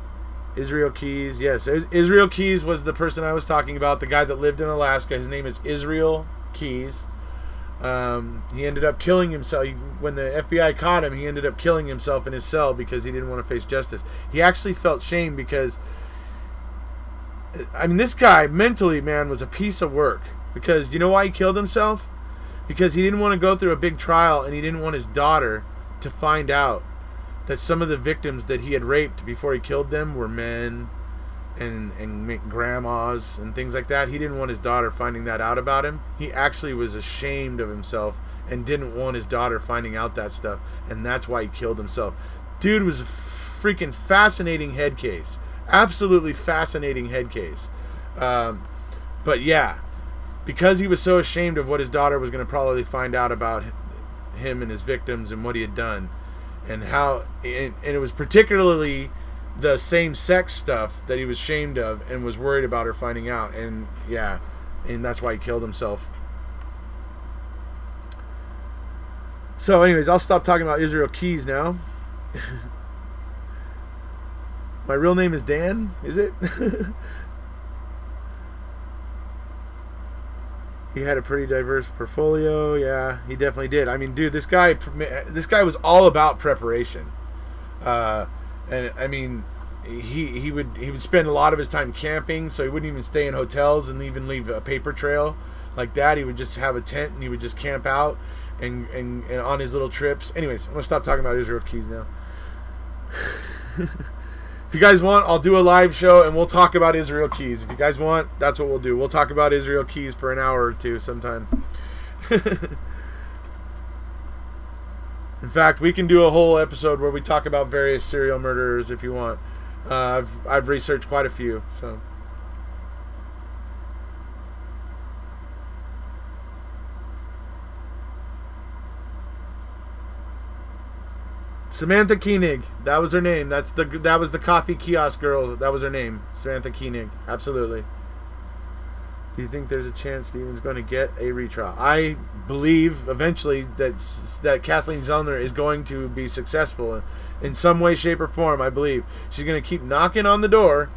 Israel Keys. Yes, Israel Keys was the person I was talking about. The guy that lived in Alaska. His name is Israel Keys. He ended up killing himself. When the FBI caught him, he ended up killing himself in his cell because he didn't want to face justice. He actually felt shame because, this guy mentally, man, was a piece of work. Because you know why he killed himself? Because he didn't want to go through a big trial, and he didn't want his daughter to find out that some of the victims that he had raped before he killed them were men and grandmas and things like that. He didn't want his daughter finding that out about him. He actually was ashamed of himself and didn't want his daughter finding out that stuff, and that's why he killed himself. Dude was a freaking fascinating head case. Absolutely fascinating head case. But yeah, because he was so ashamed of what his daughter was going to probably find out about him and his victims and what he had done, and how, and it was particularly the same-sex stuff that he was ashamed of and was worried about her finding out, and yeah, and that's why he killed himself. So anyways, I'll stop talking about Israel Keys now. My real name is Dan, is it? He had a pretty diverse portfolio. Yeah, he definitely did. Dude, this guy was all about preparation. And he would spend a lot of his time camping, so he wouldn't even stay in hotels and even leave a paper trail like that. He would just have a tent and he would just camp out and on his little trips. Anyways, I'm gonna stop talking about Israel Keys now. If you guys want, I'll do a live show and we'll talk about Israel Keys. If you guys want, that's what we'll do. We'll talk about Israel Keys for an hour or two sometime. In fact, we can do a whole episode where we talk about various serial murderers if you want. I've researched quite a few. So Samantha Koenig. That was her name. That was the coffee kiosk girl. That was her name. Samantha Koenig. Absolutely. Do you think there's a chance Steven's going to get a retrial? I believe eventually that Kathleen Zellner is going to be successful in some way, shape, or form. I believe she's going to keep knocking on the door,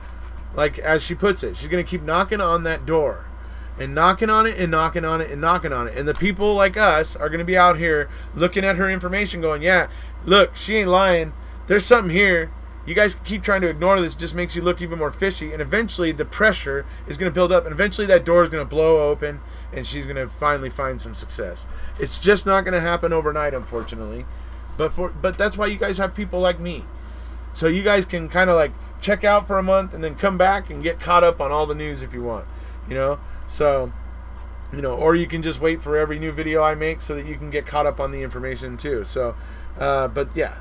like as she puts it. She's going to keep knocking on that door, and knocking on it, and knocking on it, and knocking on it. And the people like us are going to be out here looking at her information, going, "Yeah, look, she ain't lying. There's something here. You guys keep trying to ignore this, just makes you look even more fishy." And eventually the pressure is going to build up, and eventually that door is going to blow open, and she's going to finally find some success. It's just not going to happen overnight, unfortunately. But that's why you guys have people like me. So you guys can kind of like check out for a month and then come back and get caught up on all the news if you want. So, or you can just wait for every new video I make so that you can get caught up on the information too. So, but yeah.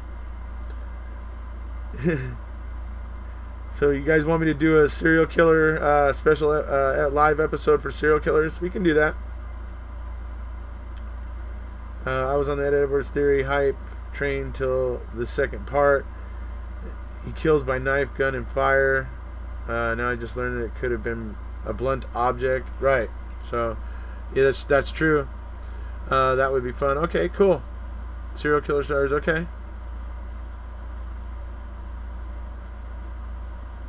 So you guys want me to do a serial killer special live episode for serial killers? We can do that. I was on the Ed Edwards theory hype train till the second part. He kills by knife, gun, and fire. Now I just learned that it could have been a blunt object. Right. So yeah, that's true. That would be fun. Okay, cool. Serial killer stars. Okay.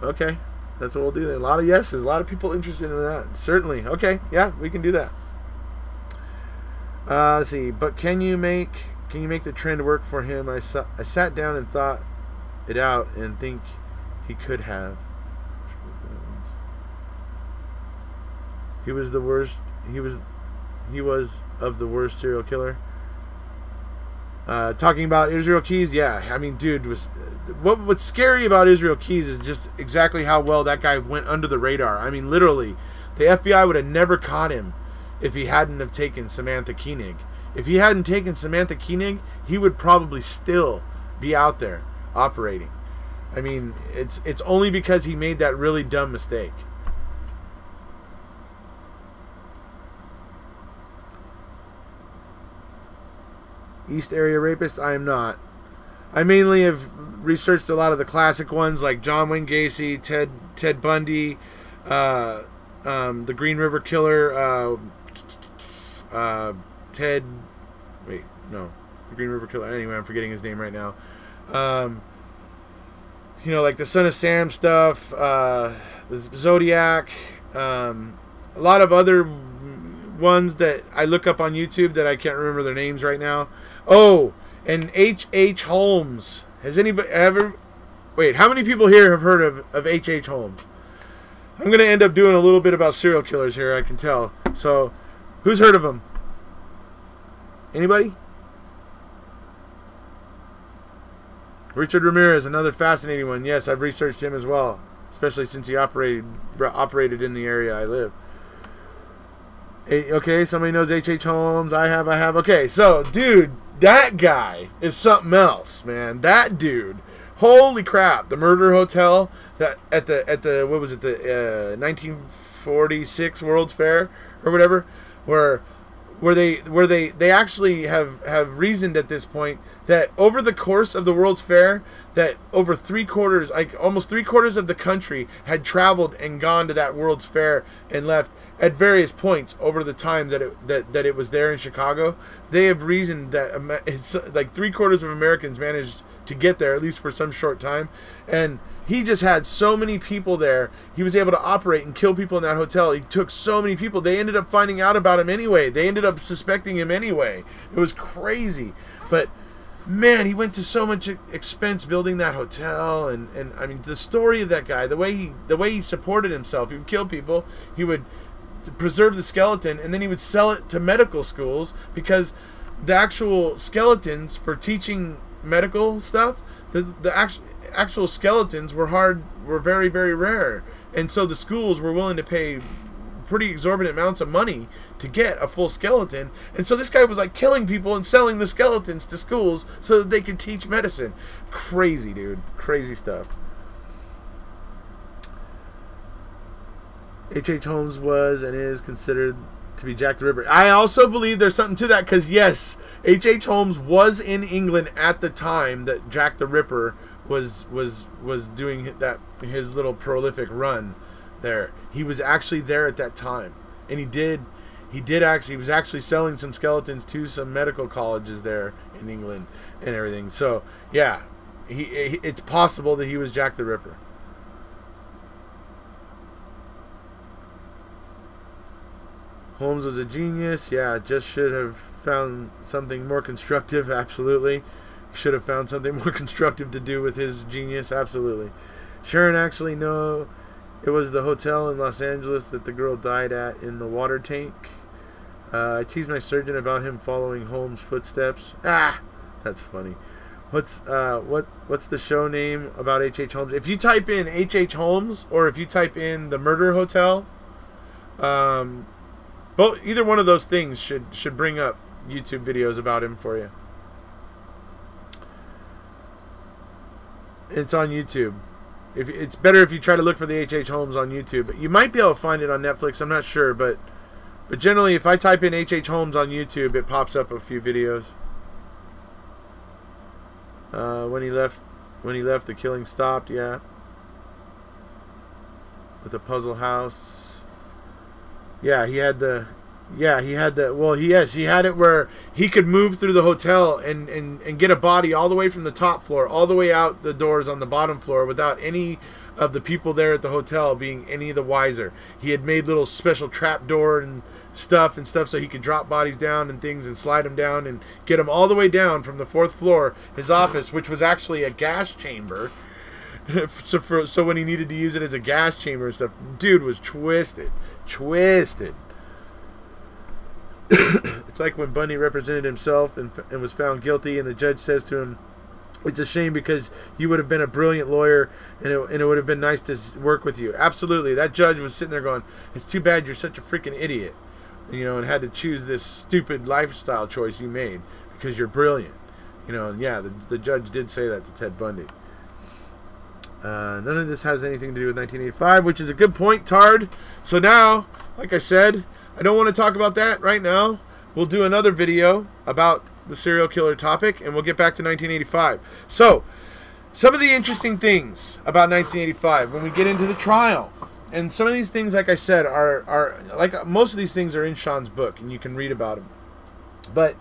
Okay, that's what we'll do. A lot of yeses, a lot of people interested in that. Certainly. Okay, yeah, we can do that. Let's see. But can you make the trend work for him? I sat down and thought it out and think he could have. He was the worst. He was of the worst serial killer. Talking about Israel Keys, yeah. I mean, dude, what's scary about Israel Keys is just exactly how well that guy went under the radar. I mean, literally, the FBI would have never caught him if he hadn't have taken Samantha Koenig. If he hadn't taken Samantha Koenig, he would probably still be out there operating. I mean, it's only because he made that really dumb mistake. East Area Rapist? I am not. I mainly have researched a lot of the classic ones like John Wayne Gacy, Ted Bundy, the Green River Killer, the Green River Killer. Anyway, I'm forgetting his name right now. Like the Son of Sam stuff, the Zodiac, a lot of other ones that I look up on YouTube that I can't remember their names right now. Oh, and H.H. Holmes. Has anybody ever... Wait, how many people here have heard of H.H. Holmes? I'm going to end up doing a little bit about serial killers here, I can tell. So, who's heard of him? Anybody? Richard Ramirez, another fascinating one. Yes, I've researched him as well, especially since he operated in the area I live. Okay, somebody knows H.H. Holmes. I have. Okay, so, dude, that guy is something else, man. That dude, holy crap! The Murder Hotel that at the what was it, the 1946 World's Fair or whatever, where they actually have reasoned at this point that over the course of the World's Fair, that over almost three quarters of the country had traveled and gone to that World's Fair and left at various points over the time that it was there in Chicago. They have reasoned that it's like 3/4 of Americans managed to get there, at least for some short time. And he just had so many people there. He was able to operate and kill people in that hotel. He took so many people. They ended up finding out about him anyway. They ended up suspecting him anyway. It was crazy. But man, he went to so much expense building that hotel, and I mean, the story of that guy, the way he supported himself. He would kill people. He would preserve the skeleton, and then he would sell it to medical schools, because the actual skeletons for teaching medical stuff, the actual skeletons were very, very rare, and so the schools were willing to pay pretty exorbitant amounts of money to get a full skeleton. And so this guy was like killing people and selling the skeletons to schools so that they could teach medicine. Crazy, dude. Crazy stuff. H.H. Holmes was and is considered to be Jack the Ripper. I also believe there's something to that, because yes, H.H. Holmes was in England at the time that Jack the Ripper was doing his little prolific run there. He was actually there at that time, and he was actually selling some skeletons to some medical colleges there in England and everything. So yeah, it's possible that he was Jack the Ripper. Holmes was a genius. Yeah, just should have found something more constructive. Absolutely. Should have found something more constructive to do with his genius. Absolutely. Sharon, actually, no. It was the hotel in Los Angeles that the girl died at in the water tank. I teased my surgeon about him following Holmes' footsteps. Ah, that's funny. What's the show name about H.H. Holmes? If you type in H.H. Holmes or if you type in the Murder Hotel, either one of those things should bring up YouTube videos about him for you. It's on YouTube. It's better if you try to look for the H.H. Holmes on YouTube. You might be able to find it on Netflix. I'm not sure, but generally, if I type in H.H. Holmes on YouTube, it pops up a few videos. When he left, the killing stopped. Yeah. With the puzzle house. Yeah, he had the. Well, he had it where he could move through the hotel and get a body all the way from the top floor, all the way out the doors on the bottom floor without any of the people there at the hotel being any the wiser. He had made little special trap door and stuff so he could drop bodies down and things and slide them down and get them all the way down from the 4th floor, his office, which was actually a gas chamber. So when he needed to use it as a gas chamber and stuff, dude was twisted. It's like when Bundy represented himself and was found guilty, and the judge says to him, "It's a shame because you would have been a brilliant lawyer, and it would have been nice to work with you." Absolutely, that judge was sitting there going, "It's too bad you're such a freaking idiot, and had to choose this stupid lifestyle choice you made because you're brilliant." And yeah, the judge did say that to Ted Bundy. None of this has anything to do with 1985, which is a good point, Tard. So now, like I said, I don't want to talk about that right now. We'll do another video about the serial killer topic, and we'll get back to 1985. So, some of the interesting things about 1985 when we get into the trial. And some of these things, like I said, are like most of these things are in Sean's book, and you can read about them. But,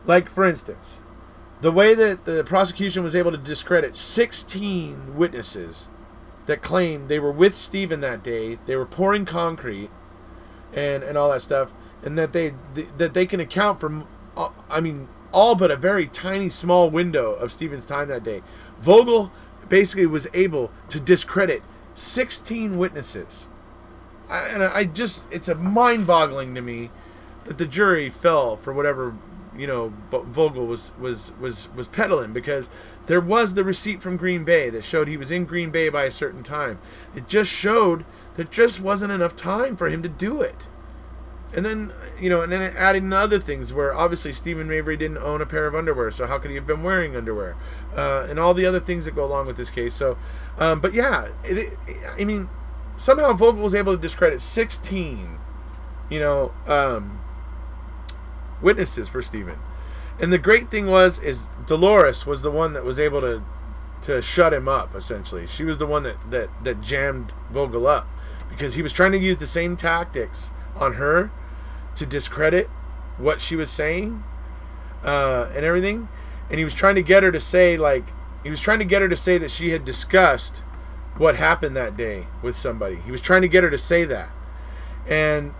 like, for instance, the way that the prosecution was able to discredit 16 witnesses that claimed they were with Stephen that day, they were pouring concrete, and all that stuff, and that they can account for, all but a very tiny small window of Stephen's time that day. Vogel basically was able to discredit 16 witnesses. It's a mind-boggling to me that the jury fell for whatever Vogel was peddling, because there was the receipt from Green Bay that showed he was in Green Bay by a certain time. It just showed there just wasn't enough time for him to do it. And then, adding other things where obviously Stephen Avery didn't own a pair of underwear, so how could he have been wearing underwear? And all the other things that go along with this case. So, but yeah, somehow Vogel was able to discredit 16, witnesses for Stephen. And the great thing is Dolores was the one that was able to shut him up, essentially. She was the one that jammed Vogel up, because he was trying to use the same tactics on her to discredit what she was saying and everything. And he was trying to get her to say, that she had discussed what happened that day with somebody. He was trying to get her to say that. And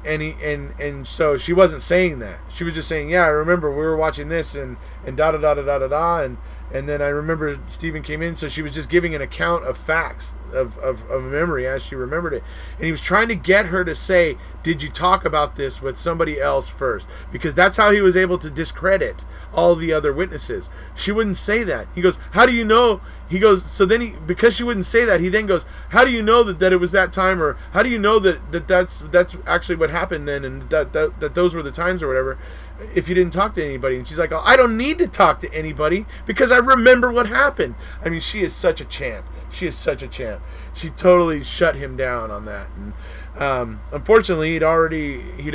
so she wasn't saying that. She was just saying, "Yeah, I remember we were watching this and da da da da da da da, and then I remember Stephen came in." So she was just giving an account of facts of memory as she remembered it. And he was trying to get her to say, "Did you talk about this with somebody else first?" Because that's how he was able to discredit all the other witnesses. She wouldn't say that. He goes, "How do you know?" He goes, so then because she wouldn't say that, he then goes, "How do you know that it was that time?" Or "How do you know that's actually what happened then, and that those were the times," or whatever, if you didn't talk to anybody? And she's like, "Oh, I don't need to talk to anybody because I remember what happened." She is such a champ. She is such a champ. She totally shut him down on that. And unfortunately, he'd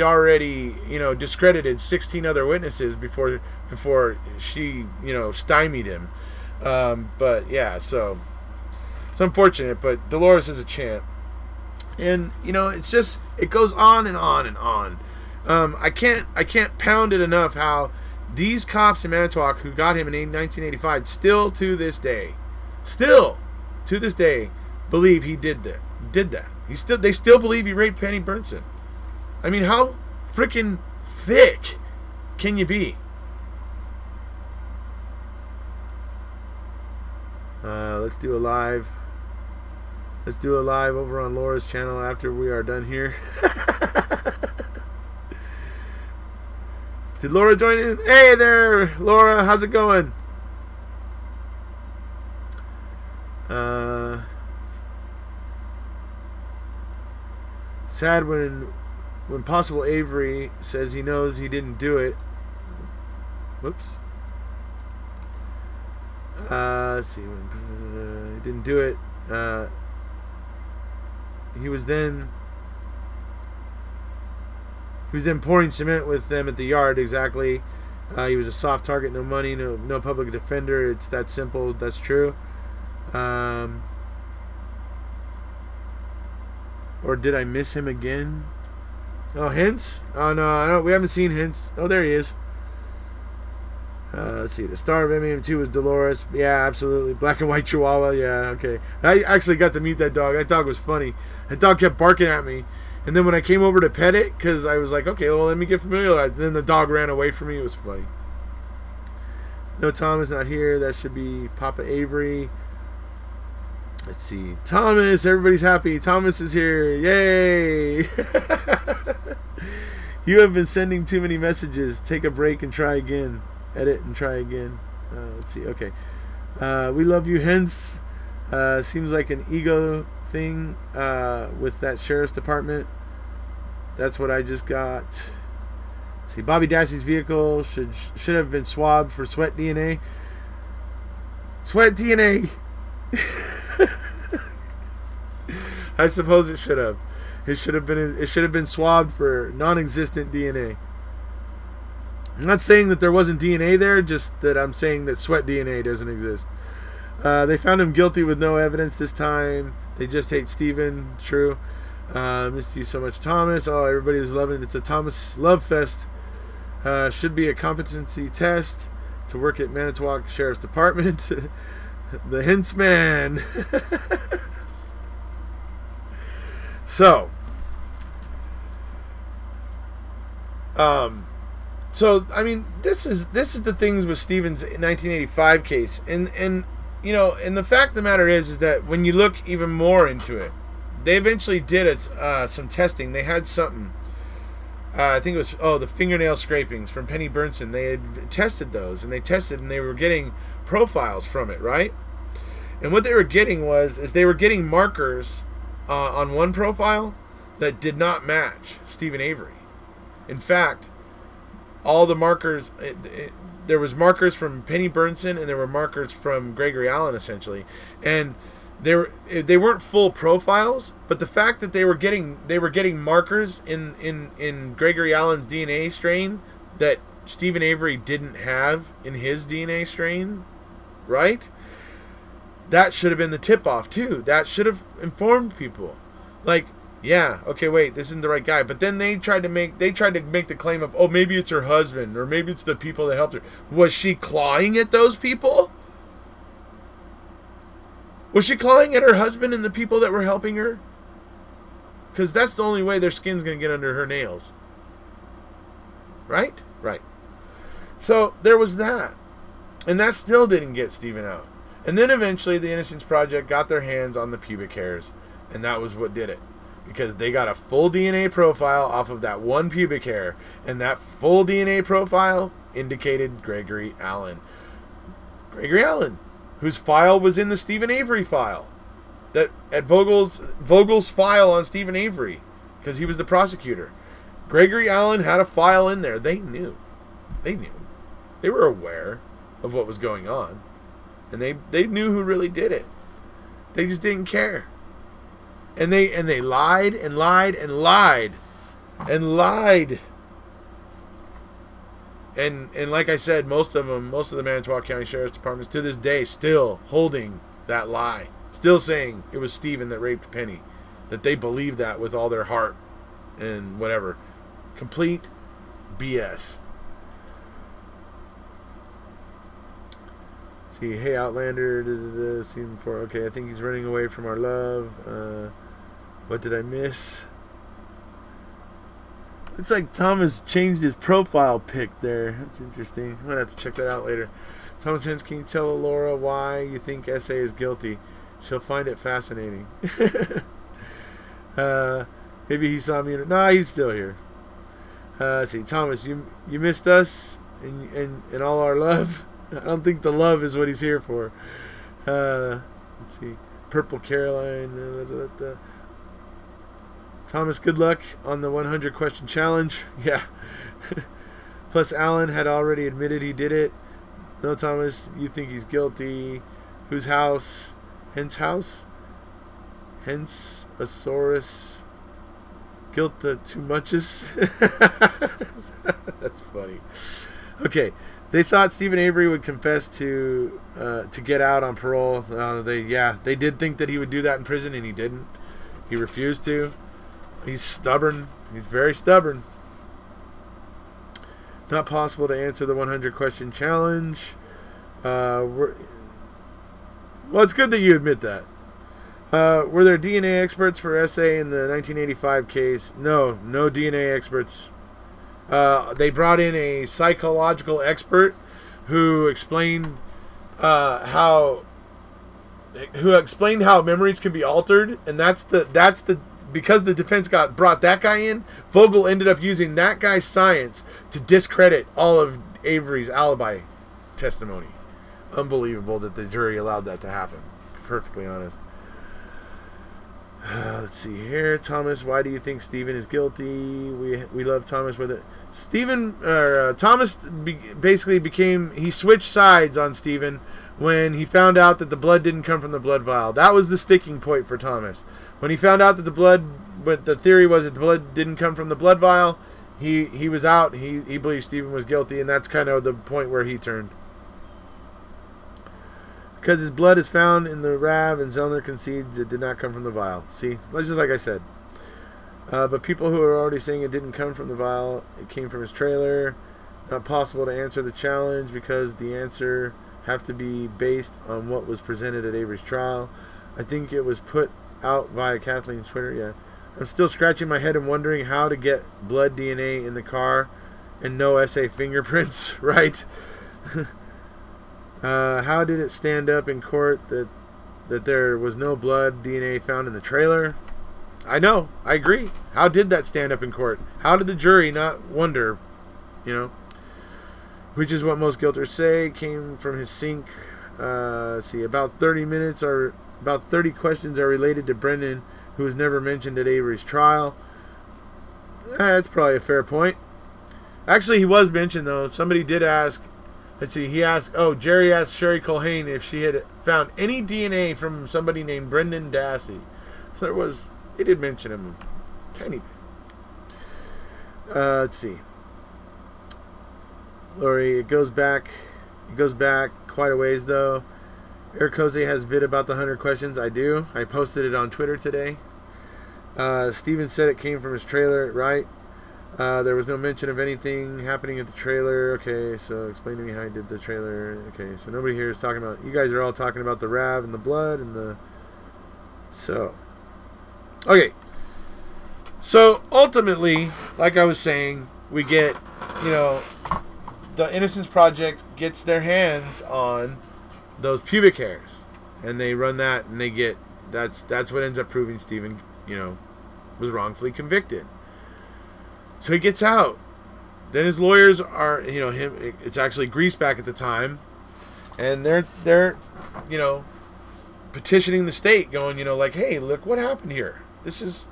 already discredited 16 other witnesses before before she, stymied him. But yeah, so it's unfortunate, but Dolores is a champ. And it's just, it goes on and on and on. I can't pound it enough how these cops in Manitowoc who got him in 1985 still to this day believe he did that. They still believe he raped Penny Burnson. I mean, how freaking thick can you be? Let's do a live. Let's do a live over on Laura's channel after we are done here. Did Laura join in? Hey there, Laura. How's it going? Sad when possible Avery says he knows he didn't do it. Whoops. Let's see. He didn't do it. He was then pouring cement with them at the yard. Exactly. He was a soft target. No money. No public defender. It's that simple. That's true. Or did I miss him again? Oh, Hints? Oh no, I don't. We haven't seen Hints. Oh, there he is. Let's see. The star of MM2 was Dolores. Yeah, absolutely. Black and white Chihuahua. Yeah, okay. I actually got to meet that dog. That dog was funny. That dog kept barking at me. And then when I came over to pet it, because I was like, okay, well, let me get familiar. And then the dog ran away from me. It was funny. No, Tom is not here. That should be Papa Avery. Let's see. Thomas. Everybody's happy. Thomas is here. Yay. You have been sending too many messages. Take a break and try again. Edit and try again. Let's see. Okay. We love you, Hence. Seems like an ego thing with that sheriff's department. That's what I just got. Let's see, Bobby Dassey's vehicle should have been swabbed for sweat DNA. Sweat DNA. I suppose it should have. It should have been swabbed for non-existent DNA. I'm not saying that there wasn't DNA there, just that I'm saying that sweat DNA doesn't exist. They found him guilty with no evidence this time. They just hate Steven. True. Missed you so much, Thomas. Oh, everybody is loving it. It's a Thomas love fest. Should be a competency test to work at Manitowoc Sheriff's Department. The Hints man. So, I mean, this is the things with Steven's 1985 case, and and the fact of the matter is that when you look even more into it, they eventually did some testing. They had something. I think it was the fingernail scrapings from Penny Burnson. They had tested those, and they were getting profiles from it, right? And what they were getting is they were getting markers on one profile that did not match Stephen Avery. In fact, all the markers, there was markers from Penny Burnson and there were markers from Gregory Allen, essentially, and they weren't full profiles. But the fact that they were getting markers in Gregory Allen's DNA strain that Stephen Avery didn't have in his DNA strain, right? That should have been the tip-off, too. That should have informed people. Like, yeah, okay, wait, this isn't the right guy. But then they tried to make the claim of, oh, maybe it's her husband, or maybe it's the people that helped her. Was she clawing at those people? Was she clawing at her husband and the people that were helping her? Because that's the only way their skin's going to get under her nails. Right? Right. So, there was that. And that still didn't get Stephen out. And then eventually the Innocence Project got their hands on the pubic hairs, and that was what did it. Because they got a full DNA profile off of that one pubic hair, and that full DNA profile indicated Gregory Allen. Gregory Allen, whose file was in the Stephen Avery file. That at Vogel's file on Stephen Avery, because he was the prosecutor. Gregory Allen had a file in there. They knew. They were aware of what was going on. And they knew who really did it. They just didn't care. And they lied and lied and lied and lied. And like I said, most of the Manitowoc County Sheriff's Departments to this day still holding that lie, still saying it was Stephen that raped Penny, that they believe that with all their heart and whatever. Complete BS. Let's see, hey Outlander, seen before. Okay, I think he's running away from our love. What did I miss? It's like Thomas changed his profile pic there. That's interesting. I'm gonna have to check that out later. Thomas Hens, can you tell Laura why you think SA is guilty? She'll find it fascinating. Maybe he saw me. No, he's still here. Let's see, Thomas, you missed us and all our love. I don't think the love is what he's here for. Let's see, Purple Caroline. Thomas, good luck on the 100 question challenge. Yeah. Plus, Alan had already admitted he did it. No, Thomas, you think he's guilty. Whose house? Hence house? Hence Asaurus. Guilt the too muches. That's funny. Okay. They thought Stephen Avery would confess to get out on parole. They did think that he would do that in prison, and he didn't. He refused to. He's stubborn. He's very stubborn. Not possible to answer the 100 question challenge. Well, it's good that you admit that. Were there DNA experts for SA in the 1985 case? No DNA experts. They brought in a psychological expert who explained how memories can be altered, and that's the because the defense brought that guy in. Vogel ended up using that guy's science to discredit all of Avery's alibi testimony. Unbelievable that the jury allowed that to happen. Perfectly honest. Let's see here. Thomas, why do you think Stephen is guilty? We love Thomas with it. Thomas basically he switched sides on Stephen when he found out that the blood didn't come from the blood vial. That was the sticking point for Thomas. When he found out that the theory was that the blood didn't come from the blood vial, he was out. He believed Stephen was guilty, and that's kind of the point where he turned. Because his blood is found in the RAV, and Zellner concedes it did not come from the vial. See, just like I said. But people who are already saying it didn't come from the vial, it came from his trailer. Not possible to answer the challenge because the answer have to be based on what was presented at Avery's trial. I think it was put out via Kathleen's Twitter. Yeah, I'm still scratching my head and wondering how to get blood DNA in the car and no SA fingerprints. Right? How did it stand up in court that there was no blood DNA found in the trailer? I know, I agree. How did that stand up in court? How did the jury not wonder? Which is what most guilters say came from his sink. Let's see, about 30 questions are related to Brendan, who was never mentioned at Avery's trial. That's probably a fair point. Actually, he was mentioned, though. Somebody did ask. Let's see, Jerry asked Sherry Culhane if she had found any DNA from somebody named Brendan Dassey. So they did mention him a tiny bit. Let's see. Lori, it goes back quite a ways, though. Erekose has vid about the 100 questions. I do. I posted it on Twitter today. Steven said it came from his trailer, right? There was no mention of anything happening at the trailer. Okay, so explain to me how he did the trailer. Okay, so nobody here is talking about... You guys are all talking about the RAV and the blood and the... So... Okay. So, ultimately, like I was saying, we get, the Innocence Project gets their hands on those pubic hairs. And they run that, and they get... That's what ends up proving Stephen, was wrongfully convicted. So he gets out. Then his lawyers are, it's actually Greaseback at the time, and they're petitioning the state, going, like, hey, look what happened here. This is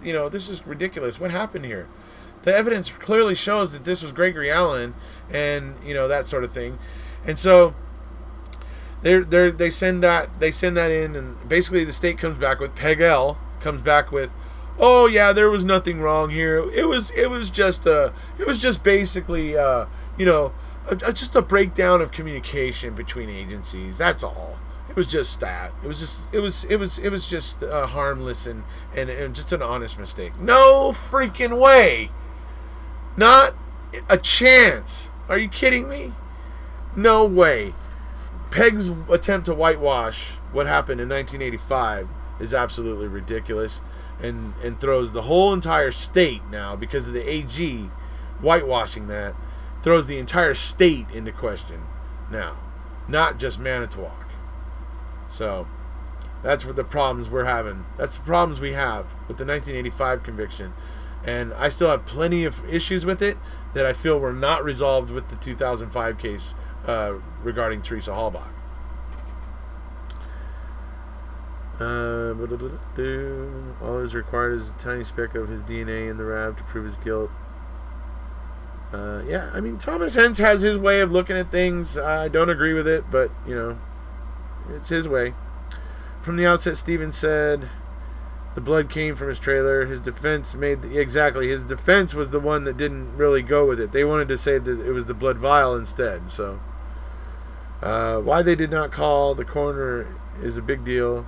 ridiculous. What happened here? The evidence clearly shows that this was Gregory Allen, and that sort of thing. And so they send that in, and basically the state comes back with oh yeah, there was nothing wrong here. It was just basically just a breakdown of communication between agencies. That's all. It was just that. It was just harmless and just an honest mistake. No freaking way. Not a chance. Are you kidding me? No way. Peg's attempt to whitewash what happened in 1985 is absolutely ridiculous, and throws the whole entire state now, because of the AG whitewashing that, throws the entire state into question now, not just Manitowoc. So that's what the problems we're having. That's the problems we have with the 1985 conviction, and I still have plenty of issues with it that I feel were not resolved with the 2005 case regarding Teresa Halbach. All is required is a tiny speck of his DNA in the RAV to prove his guilt. Yeah, I mean, Thomas Hentz has his way of looking at things. I don't agree with it, but, you know, it's his way. From the outset, Stephen said the blood came from his trailer. His defense his defense was the one that didn't really go with it. They wanted to say that it was the blood vial instead. So, why they did not call the coroner is a big deal.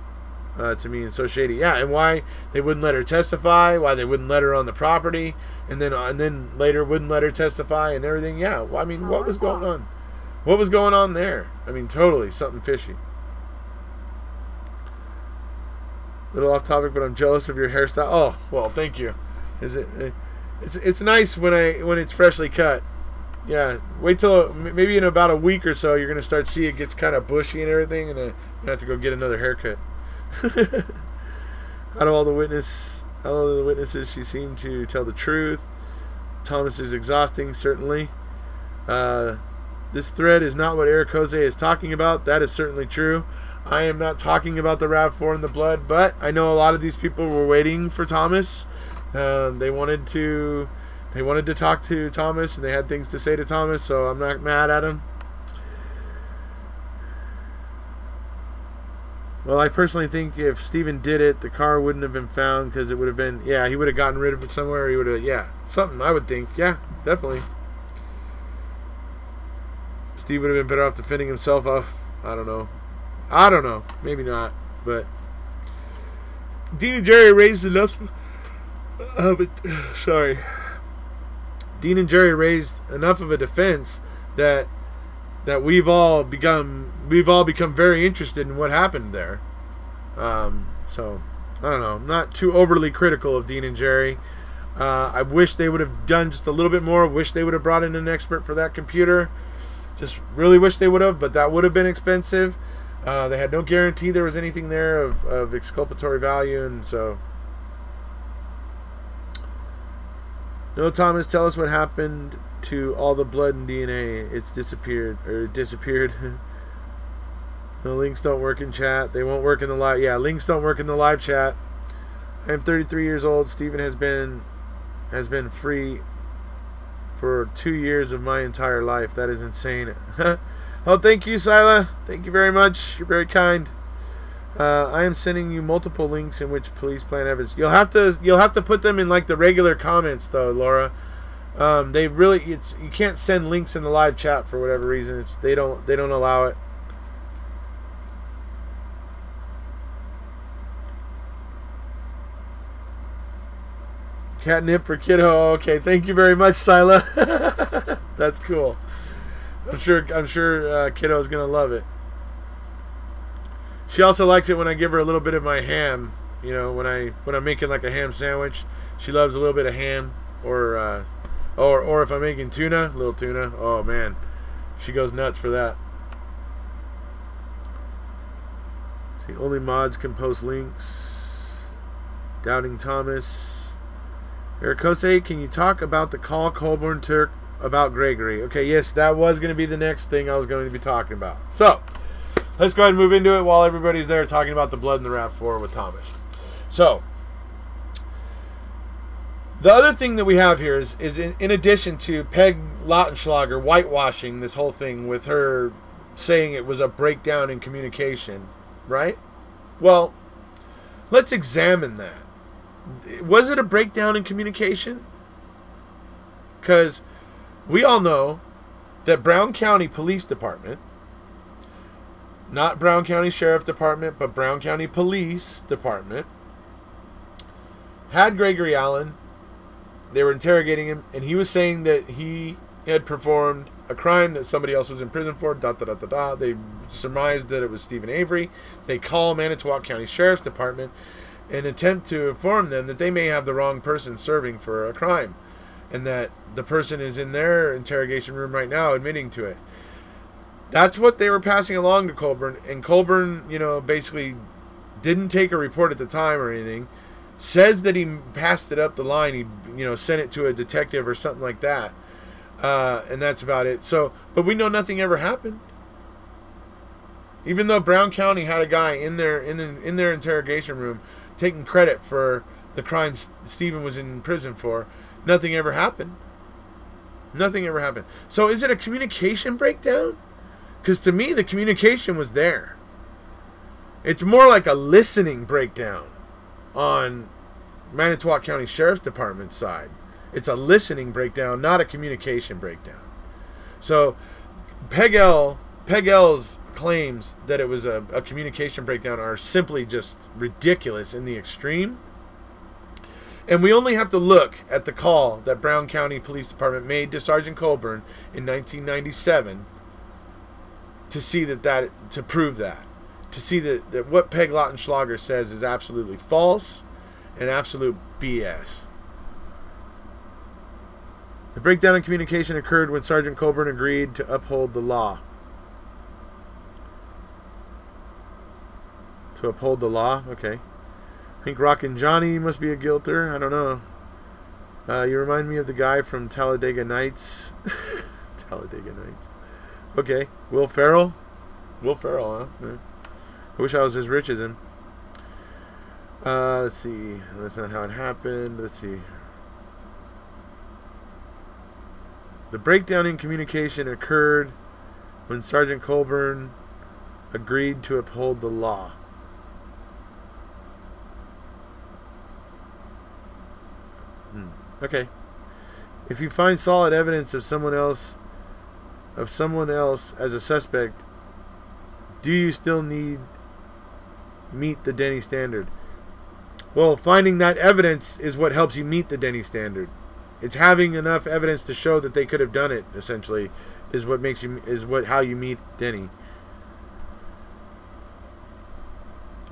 To me, and so shady. Yeah, and why they wouldn't let her testify, why they wouldn't let her on the property, and then later wouldn't let her testify and everything. Yeah, well, I mean, what was going on? What was going on there? I mean, totally something fishy. A little off topic, but I'm jealous of your hairstyle. Oh, well, thank you. It's nice when it's freshly cut. Yeah, wait till maybe in about a week or so you're gonna start to see it gets kind of bushy and everything, and then you have to go get another haircut. Out of all the witnesses, she seemed to tell the truth. Thomas is exhausting, certainly. This thread is not what Erekose is talking about. That is certainly true. I am not talking about the RAV4 in the blood, but I know a lot of these people were waiting for Thomas. They wanted to talk to Thomas, and they had things to say to Thomas, so I'm not mad at him. Well, I personally think if Stephen did it, the car wouldn't have been found, because it would have been, yeah, he would have gotten rid of it somewhere. He would have, yeah, something, I would think. Yeah, definitely. Steve would have been better off defending himself. I don't know. Maybe not. But Dean and Jerry raised enough of it. Sorry. Dean and Jerry raised enough of a defense that we've all become very interested in what happened there. So I don't know. I'm not too overly critical of Dean and Jerry. I wish they would have done just a little bit more. Wish they would have brought in an expert for that computer. Just really wish they would have, but that would have been expensive. They had no guarantee there was anything there of exculpatory value, and so. No, Thomas, tell us what happened to all the blood and DNA. It's disappeared. No, links don't work in chat. They won't work in the live. Yeah, links don't work in the live chat. I am 33 years old. Stephen has been free for 2 years of my entire life. That is insane. Oh, thank you, Sila. Thank you very much. You're very kind. I am sending you multiple links in which police plan evidence. You'll have to put them in like the regular comments though, Laura. You can't send links in the live chat for whatever reason. They don't allow it. Catnip for kiddo. Okay, thank you very much, Sila. That's cool. I'm sure kiddo's gonna love it. She also likes it when I give her a little bit of my ham. You know, when I'm making like a ham sandwich, she loves a little bit of ham, or if I'm making tuna, little tuna. Oh man, she goes nuts for that. See, only mods can post links. Doubting Thomas. Erekose, can you talk about the call Colborne took about Gregory? Okay, yes, that was going to be the next thing I was going to be talking about. So, let's go ahead and move into it while everybody's there talking about the blood in the RAV4 with Thomas. So, the other thing that we have here is in addition to Peg Lautenschlager whitewashing this whole thing with her saying it was a breakdown in communication, right? Well, let's examine that. Was it a breakdown in communication? Because we all know that Brown County Police Department, not Brown County Sheriff Department, but Brown County Police Department, had Gregory Allen. They were interrogating him, and he was saying that he had performed a crime that somebody else was in prison for. They surmised that it was Stephen Avery. They call Manitowoc County Sheriff's Department and attempt to inform them that they may have the wrong person serving for a crime, and that the person is in their interrogation room right now admitting to it. That's what they were passing along to Colburn, and Colburn, basically didn't take a report at the time or anything. Says that he passed it up the line. He, sent it to a detective or something like that. And that's about it. So, but we know nothing ever happened. Even though Brown County had a guy in their interrogation room taking credit for the crimes Stephen was in prison for, nothing ever happened. Nothing ever happened. So is it a communication breakdown? Because to me, the communication was there. It's more like a listening breakdown on Manitowoc County Sheriff's Department side. It's a listening breakdown, not a communication breakdown. So Pegel's claims that it was a communication breakdown are simply just ridiculous in the extreme. And we only have to look at the call that Brown County Police Department made to Sergeant Colburn in 1997 to see to prove that. To see that what Peg Lautenschlager says is absolutely false and absolute BS. The breakdown in communication occurred when Sergeant Colburn agreed to uphold the law. To uphold the law? Okay. I think Rockin' Johnny must be a guilter. I don't know. You remind me of the guy from Talladega Nights. Talladega Nights. Okay. Will Ferrell? Will Ferrell, huh? Yeah. I wish I was as rich as him. Let's see. That's not how it happened. Let's see. The breakdown in communication occurred when Sergeant Colburn agreed to uphold the law. Okay. If you find solid evidence of someone else as a suspect, do you still meet the Denny standard? Well, finding that evidence is what helps you meet the Denny standard. It's having enough evidence to show that they could have done it, essentially, is how you meet Denny.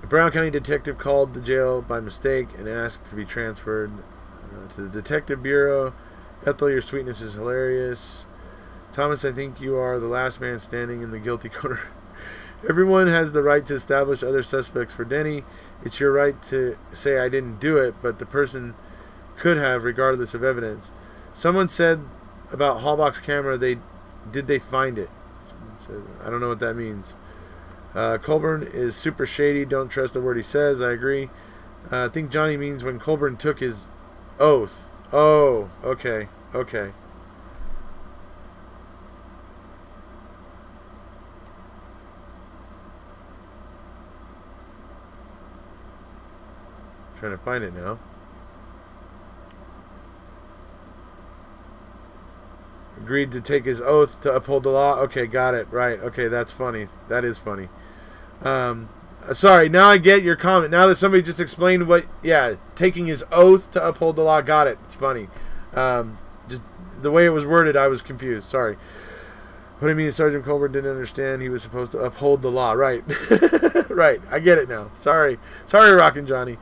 A Brown County detective called the jail by mistake and asked to be transferred to the Detective Bureau. Ethel, your sweetness is hilarious. Thomas, I think you are the last man standing in the guilty corner. Everyone has the right to establish other suspects for Denny. It's your right to say I didn't do it, but the person could have, regardless of evidence. Someone said about Hallbach's camera, did they find it? Said, I don't know what that means. Colburn is super shady. Don't trust a word he says. I agree. I think Johnny means when Colburn took his oath. Oh, okay. Okay. Trying to find it now. Agreed to take his oath to uphold the law. Okay, got it. Right. Okay, that's funny. That is funny. Sorry, now I get your comment. Now that somebody just explained taking his oath to uphold the law. Got it. It's funny. Just the way it was worded, I was confused. Sorry. What I mean, Sergeant Colburn didn't understand he was supposed to uphold the law. Right. Right. I get it now. Sorry. Sorry, Rockin' Johnny.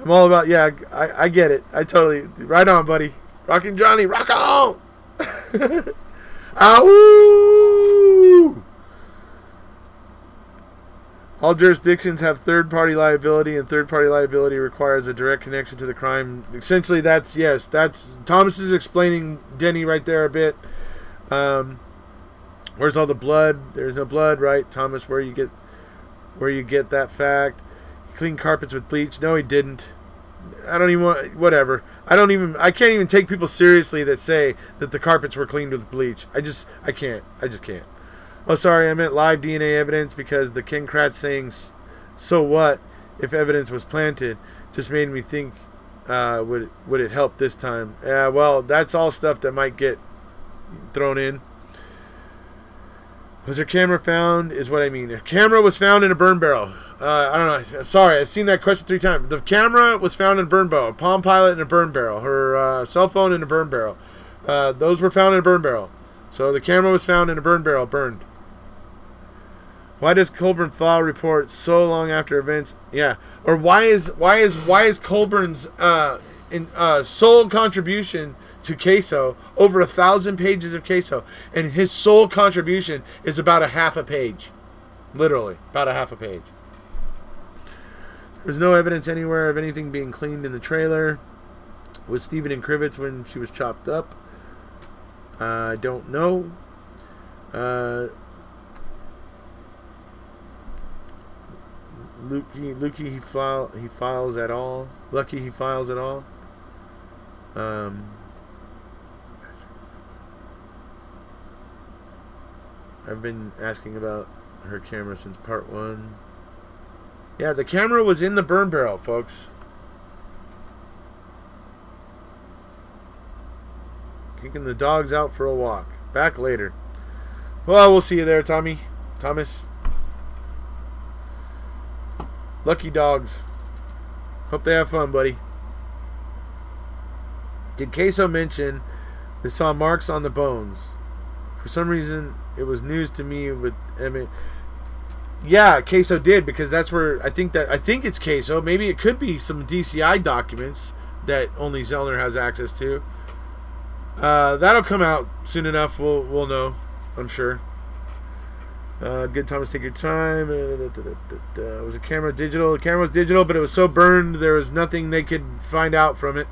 I'm all about, I get it. I totally, right on, buddy. Rockin' Johnny, rock on! Ow! All jurisdictions have third-party liability, and third-party liability requires a direct connection to the crime. Essentially, that's Thomas is explaining Denny right there a bit. Where's all the blood? There's no blood, right? Thomas, where you get that fact? He cleaned carpets with bleach. No, he didn't. I don't even want, whatever. I can't even take people seriously that say that the carpets were cleaned with bleach. I just can't. Oh, sorry, I meant live DNA evidence because the Ken Kratz saying, so what if evidence was planted, just made me think, would it help this time? Yeah, well, that's all stuff that might get thrown in. Was her camera found? Is what I mean. Her camera was found in a burn barrel. I don't know. Sorry, I've seen that question 3 times. The camera was found in a burn barrel. Palm Pilot in a burn barrel. Her cell phone in a burn barrel. Those were found in a burn barrel. So the camera was found in a burn barrel, burned. Why does Colburn file reports so long after events? Yeah. Or why is Colburn's sole contribution to Queso over 1,000 pages of Queso, and his sole contribution is about a half a page, literally about a half a page. There's no evidence anywhere of anything being cleaned in the trailer. Was Stephen in Crivets when she was chopped up? I don't know. Lucky he files at all. Lucky he files at all. I've been asking about her camera since part 1. Yeah, the camera was in the burn barrel, folks. Kicking the dogs out for a walk. Back later. Well, we'll see you there, Thomas. Lucky dogs. Hope they have fun, buddy. Did Queso mention they saw marks on the bones? For some reason, it was news to me. Yeah, Queso did, because that's where I think it's Queso. Maybe it could be some DCI documents that only Zellner has access to. That'll come out soon enough. We'll know, I'm sure. Good, Thomas, take your time. Was the camera digital? The camera was digital, but it was so burned there was nothing they could find out from it.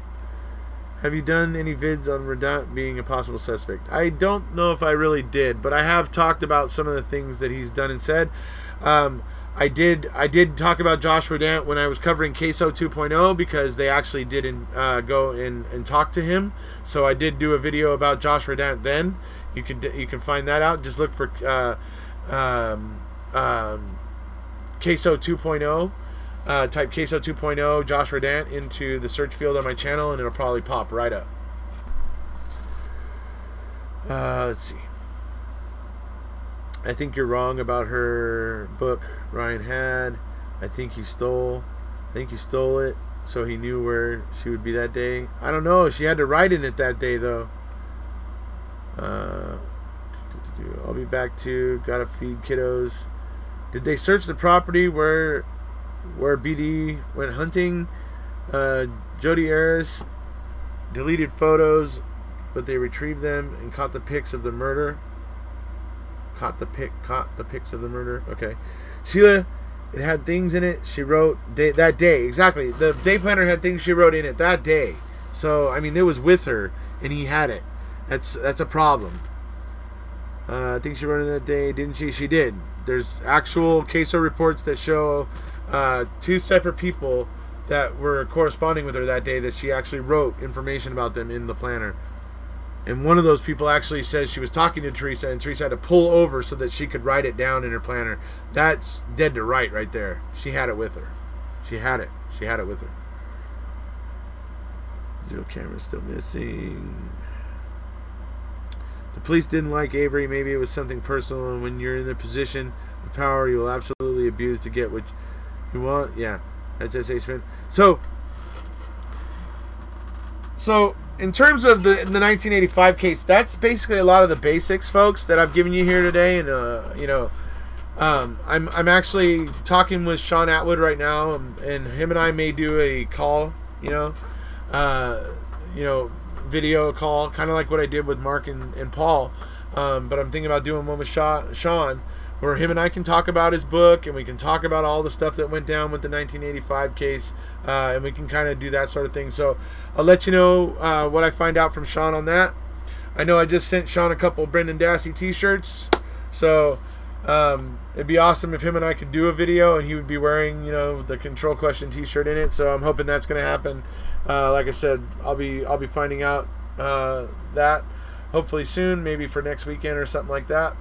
Have you done any vids on Redant being a possible suspect? I don't know if I really did, but I have talked about some of the things that he's done and said. I did talk about Josh Redant when I was covering Queso 2.0, because they actually didn't go in and talk to him. So I did do a video about Josh Redant then. You can find that out. Just look for Queso 2.0. Type Queso 2.0 Josh Redant into the search field on my channel, and it'll probably pop right up. Let's see. I think you're wrong about her book Ryan had. I think he stole it, so he knew where she would be that day. I don't know. She had to write in it that day, though. I'll be back too. Gotta feed kiddos. Did they search the property where BD went hunting? Jody Harris deleted photos, but they retrieved them and caught the pics of the murder. Caught the pics of the murder. Okay. Sheila, it had things in it she wrote that day. Exactly. The day planner had things she wrote in it that day. So, I mean, it was with her, and he had it. That's a problem. I think she wrote it that day, didn't she? She did. There's actual Queso reports that show 2 separate people that were corresponding with her that day that she actually wrote information about them in the planner. And one of those people actually says she was talking to Teresa, and Teresa had to pull over so that she could write it down in her planner. That's dead to right there. She had it with her. She had it with her. Digital camera still missing. The police didn't like Avery. Maybe it was something personal, and when you're in the position of power, you will absolutely abuse to get what you want. Yeah, that's S.A. Smith. So in terms of the 1985 case, that's basically a lot of the basics, folks, that I've given you here today. And I'm actually talking with Sean Atwood right now, and him and I may do a call, video call, kind of like what I did with Mark and Paul. But I'm thinking about doing one with Sean, where him and I can talk about his book, and we can talk about all the stuff that went down with the 1985 case, and we can kind of do that sort of thing. So I'll let you know what I find out from Sean on that. I know I just sent Sean a couple of Brendan Dassey t-shirts, so it'd be awesome if him and I could do a video, and he would be wearing, the Control Question t-shirt in it. So I'm hoping that's going to happen. Like I said, I'll be finding out that hopefully soon, maybe for next weekend or something like that.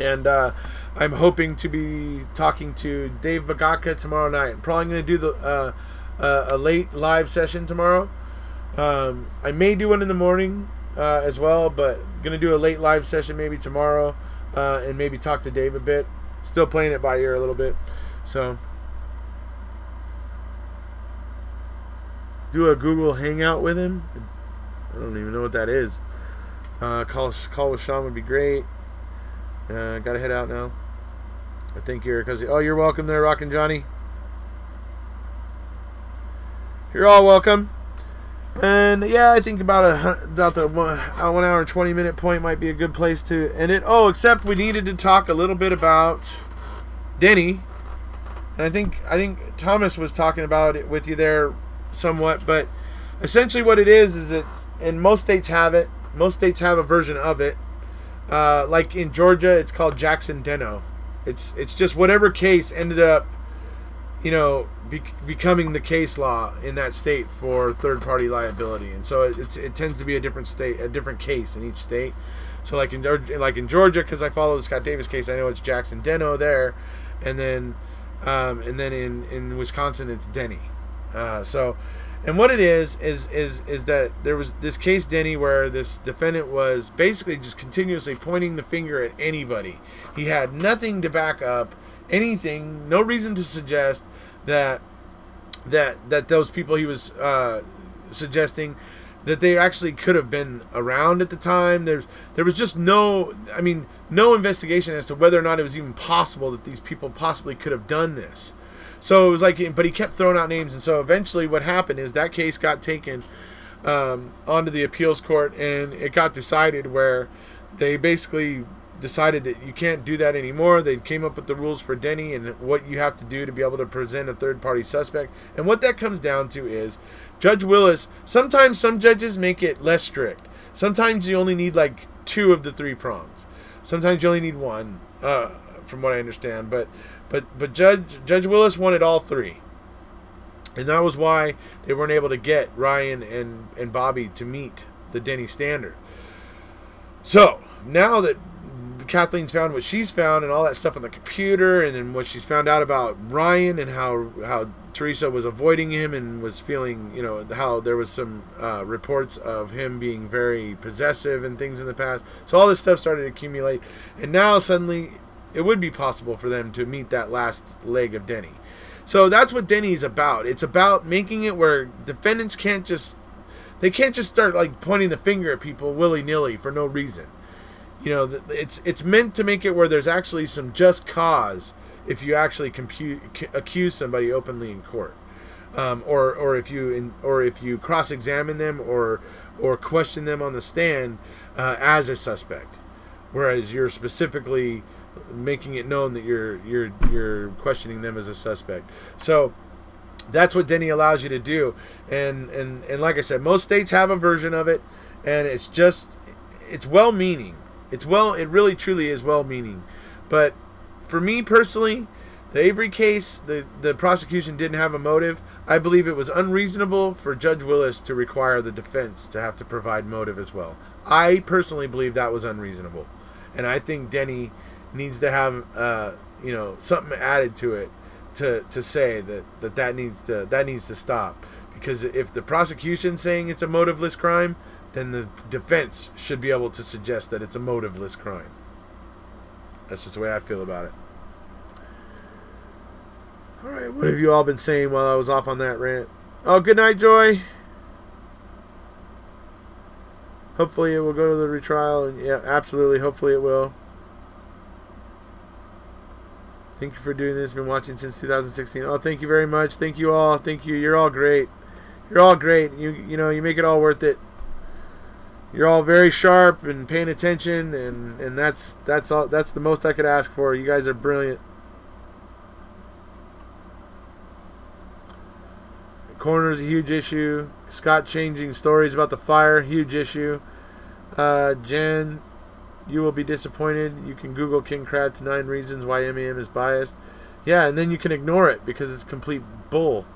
And I'm hoping to be talking to Dave Bagaka tomorrow night. I'm probably going to do a late live session tomorrow. I may do one in the morning as well, but going to do a late live session maybe tomorrow. and maybe talk to Dave a bit. Still playing it by ear a little bit. So do a Google Hangout with him. I don't even know what that is. Call with Sean would be great. Gotta head out now. I think you're because you're welcome there, Rockin' Johnny. You're all welcome. And yeah, I think about the 1 hour and 20 minute point might be a good place to end it. Oh, except we needed to talk a little bit about Denny. And I think Thomas was talking about it with you there somewhat, but essentially what it is it's, and most states have it. Most states have a version of it. Like in Georgia, it's called Jackson Deno. It's just whatever case ended up, becoming the case law in that state for third-party liability, and so it tends to be a different case in each state. So like in Georgia, because I follow the Scott Davis case, I know it's Jackson Deno there, and then in Wisconsin it's Denny. And what it is that there was this case Denny where this defendant was basically just continuously pointing the finger at anybody. He had nothing to back up anything, no reason to suggest that those people he was suggesting that they actually could have been around at the time. There was just no investigation as to whether or not it was even possible that these people possibly could have done this. So it was like, but he kept throwing out names, and so eventually what happened is that case got taken onto the appeals court, and it got decided where they basically decided that you can't do that anymore. They came up with the rules for Denny and what you have to do to be able to present a third-party suspect. And what that comes down to is Judge Willis, sometimes some judges make it less strict. Sometimes you only need like 2 of the 3 prongs. Sometimes you only need 1, from what I understand. But Judge Willis wanted all 3. And that was why they weren't able to get Ryan and Bobby to meet the Denny standard. So now that Kathleen's found what she's found and all that stuff on the computer, and then what she's found out about Ryan and how Teresa was avoiding him and was feeling, how there was some reports of him being very possessive and things in the past. So all this stuff started to accumulate, and now suddenly it would be possible for them to meet that last leg of Denny. So that's what Denny's about. It's about making it where defendants can't just start like pointing the finger at people willy-nilly for no reason. It's meant to make it where there's actually some just cause if you actually accuse somebody openly in court, or if you cross-examine them or question them on the stand as a suspect, whereas you're specifically making it known that you're questioning them as a suspect. So that's what Denny allows you to do, and like I said, most states have a version of it, and it's well-meaning. It really truly is well-meaning. But for me personally, the Avery case, the prosecution didn't have a motive. I believe it was unreasonable for Judge Willis to require the defense to have to provide motive as well. I personally believe that was unreasonable. And I think Denny needs to have something added to it to say that needs to stop. Because if the prosecution's saying it's a motiveless crime, then the defense should be able to suggest that it's a motiveless crime. That's just the way I feel about it. Alright, what have you all been saying while I was off on that rant? Oh, good night, Joy. Hopefully it will go to the retrial. And yeah, absolutely. Hopefully it will. Thank you for doing this. Been watching since 2016. Oh, thank you very much. Thank you all. Thank you. You're all great. You're all great. You make it all worth it. You're all very sharp and paying attention, and that's all. That's the most I could ask for. You guys are brilliant. Coroner's a huge issue. Scott changing stories about the fire, huge issue. Jen, you will be disappointed. You can Google King Kratz 9 reasons why MAM is biased. Yeah, and then you can ignore it because it's complete bull.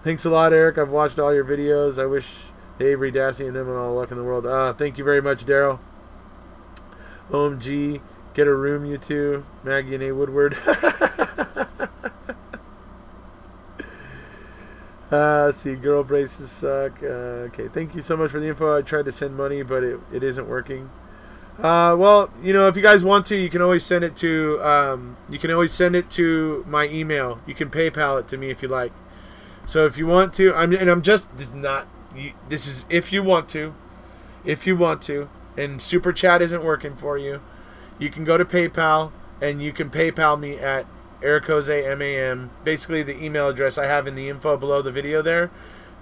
Thanks a lot, Eric. I've watched all your videos. I wish Avery, Dassey, and them and all the luck in the world. Thank you very much, Daryl. OMG, get a room, you two. Maggie and A. Woodward. Let's see, girl braces suck. Okay, thank you so much for the info. I tried to send money, but it isn't working. Well, you know, if you guys want to, you can always send it to my email. You can PayPal it to me if you like. So if you want to, this is if you want to, and Super Chat isn't working for you, you can go to PayPal and you can PayPal me at Erekose MAM. Basically, the email address I have in the info below the video there.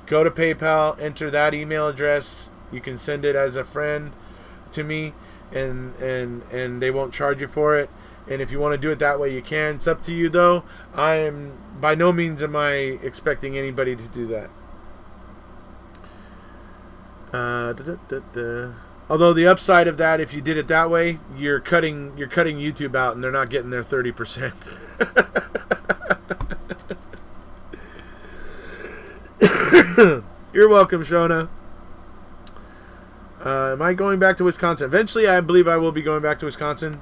Go to PayPal, enter that email address. You can send it as a friend to me, and they won't charge you for it. And if you want to do it that way, you can. It's up to you, though. By no means am I expecting anybody to do that. Although the upside of that, if you did it that way, you're cutting YouTube out, and they're not getting their 30%. You're welcome, Shona. Am I going back to Wisconsin? Eventually, I believe I will be going back to Wisconsin.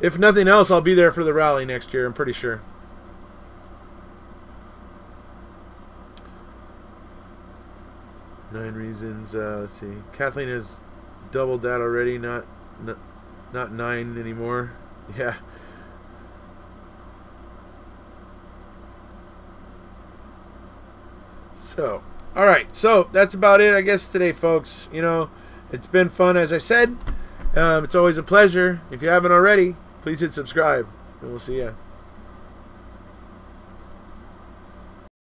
If nothing else, I'll be there for the rally next year, I'm pretty sure. Nine reasons. Let's see. Kathleen has doubled that already, not 9 anymore. Yeah. So, all right. So that's about it, I guess, today, folks. You know, it's been fun, as I said. It's always a pleasure. If you haven't already, please hit subscribe, and we'll see ya.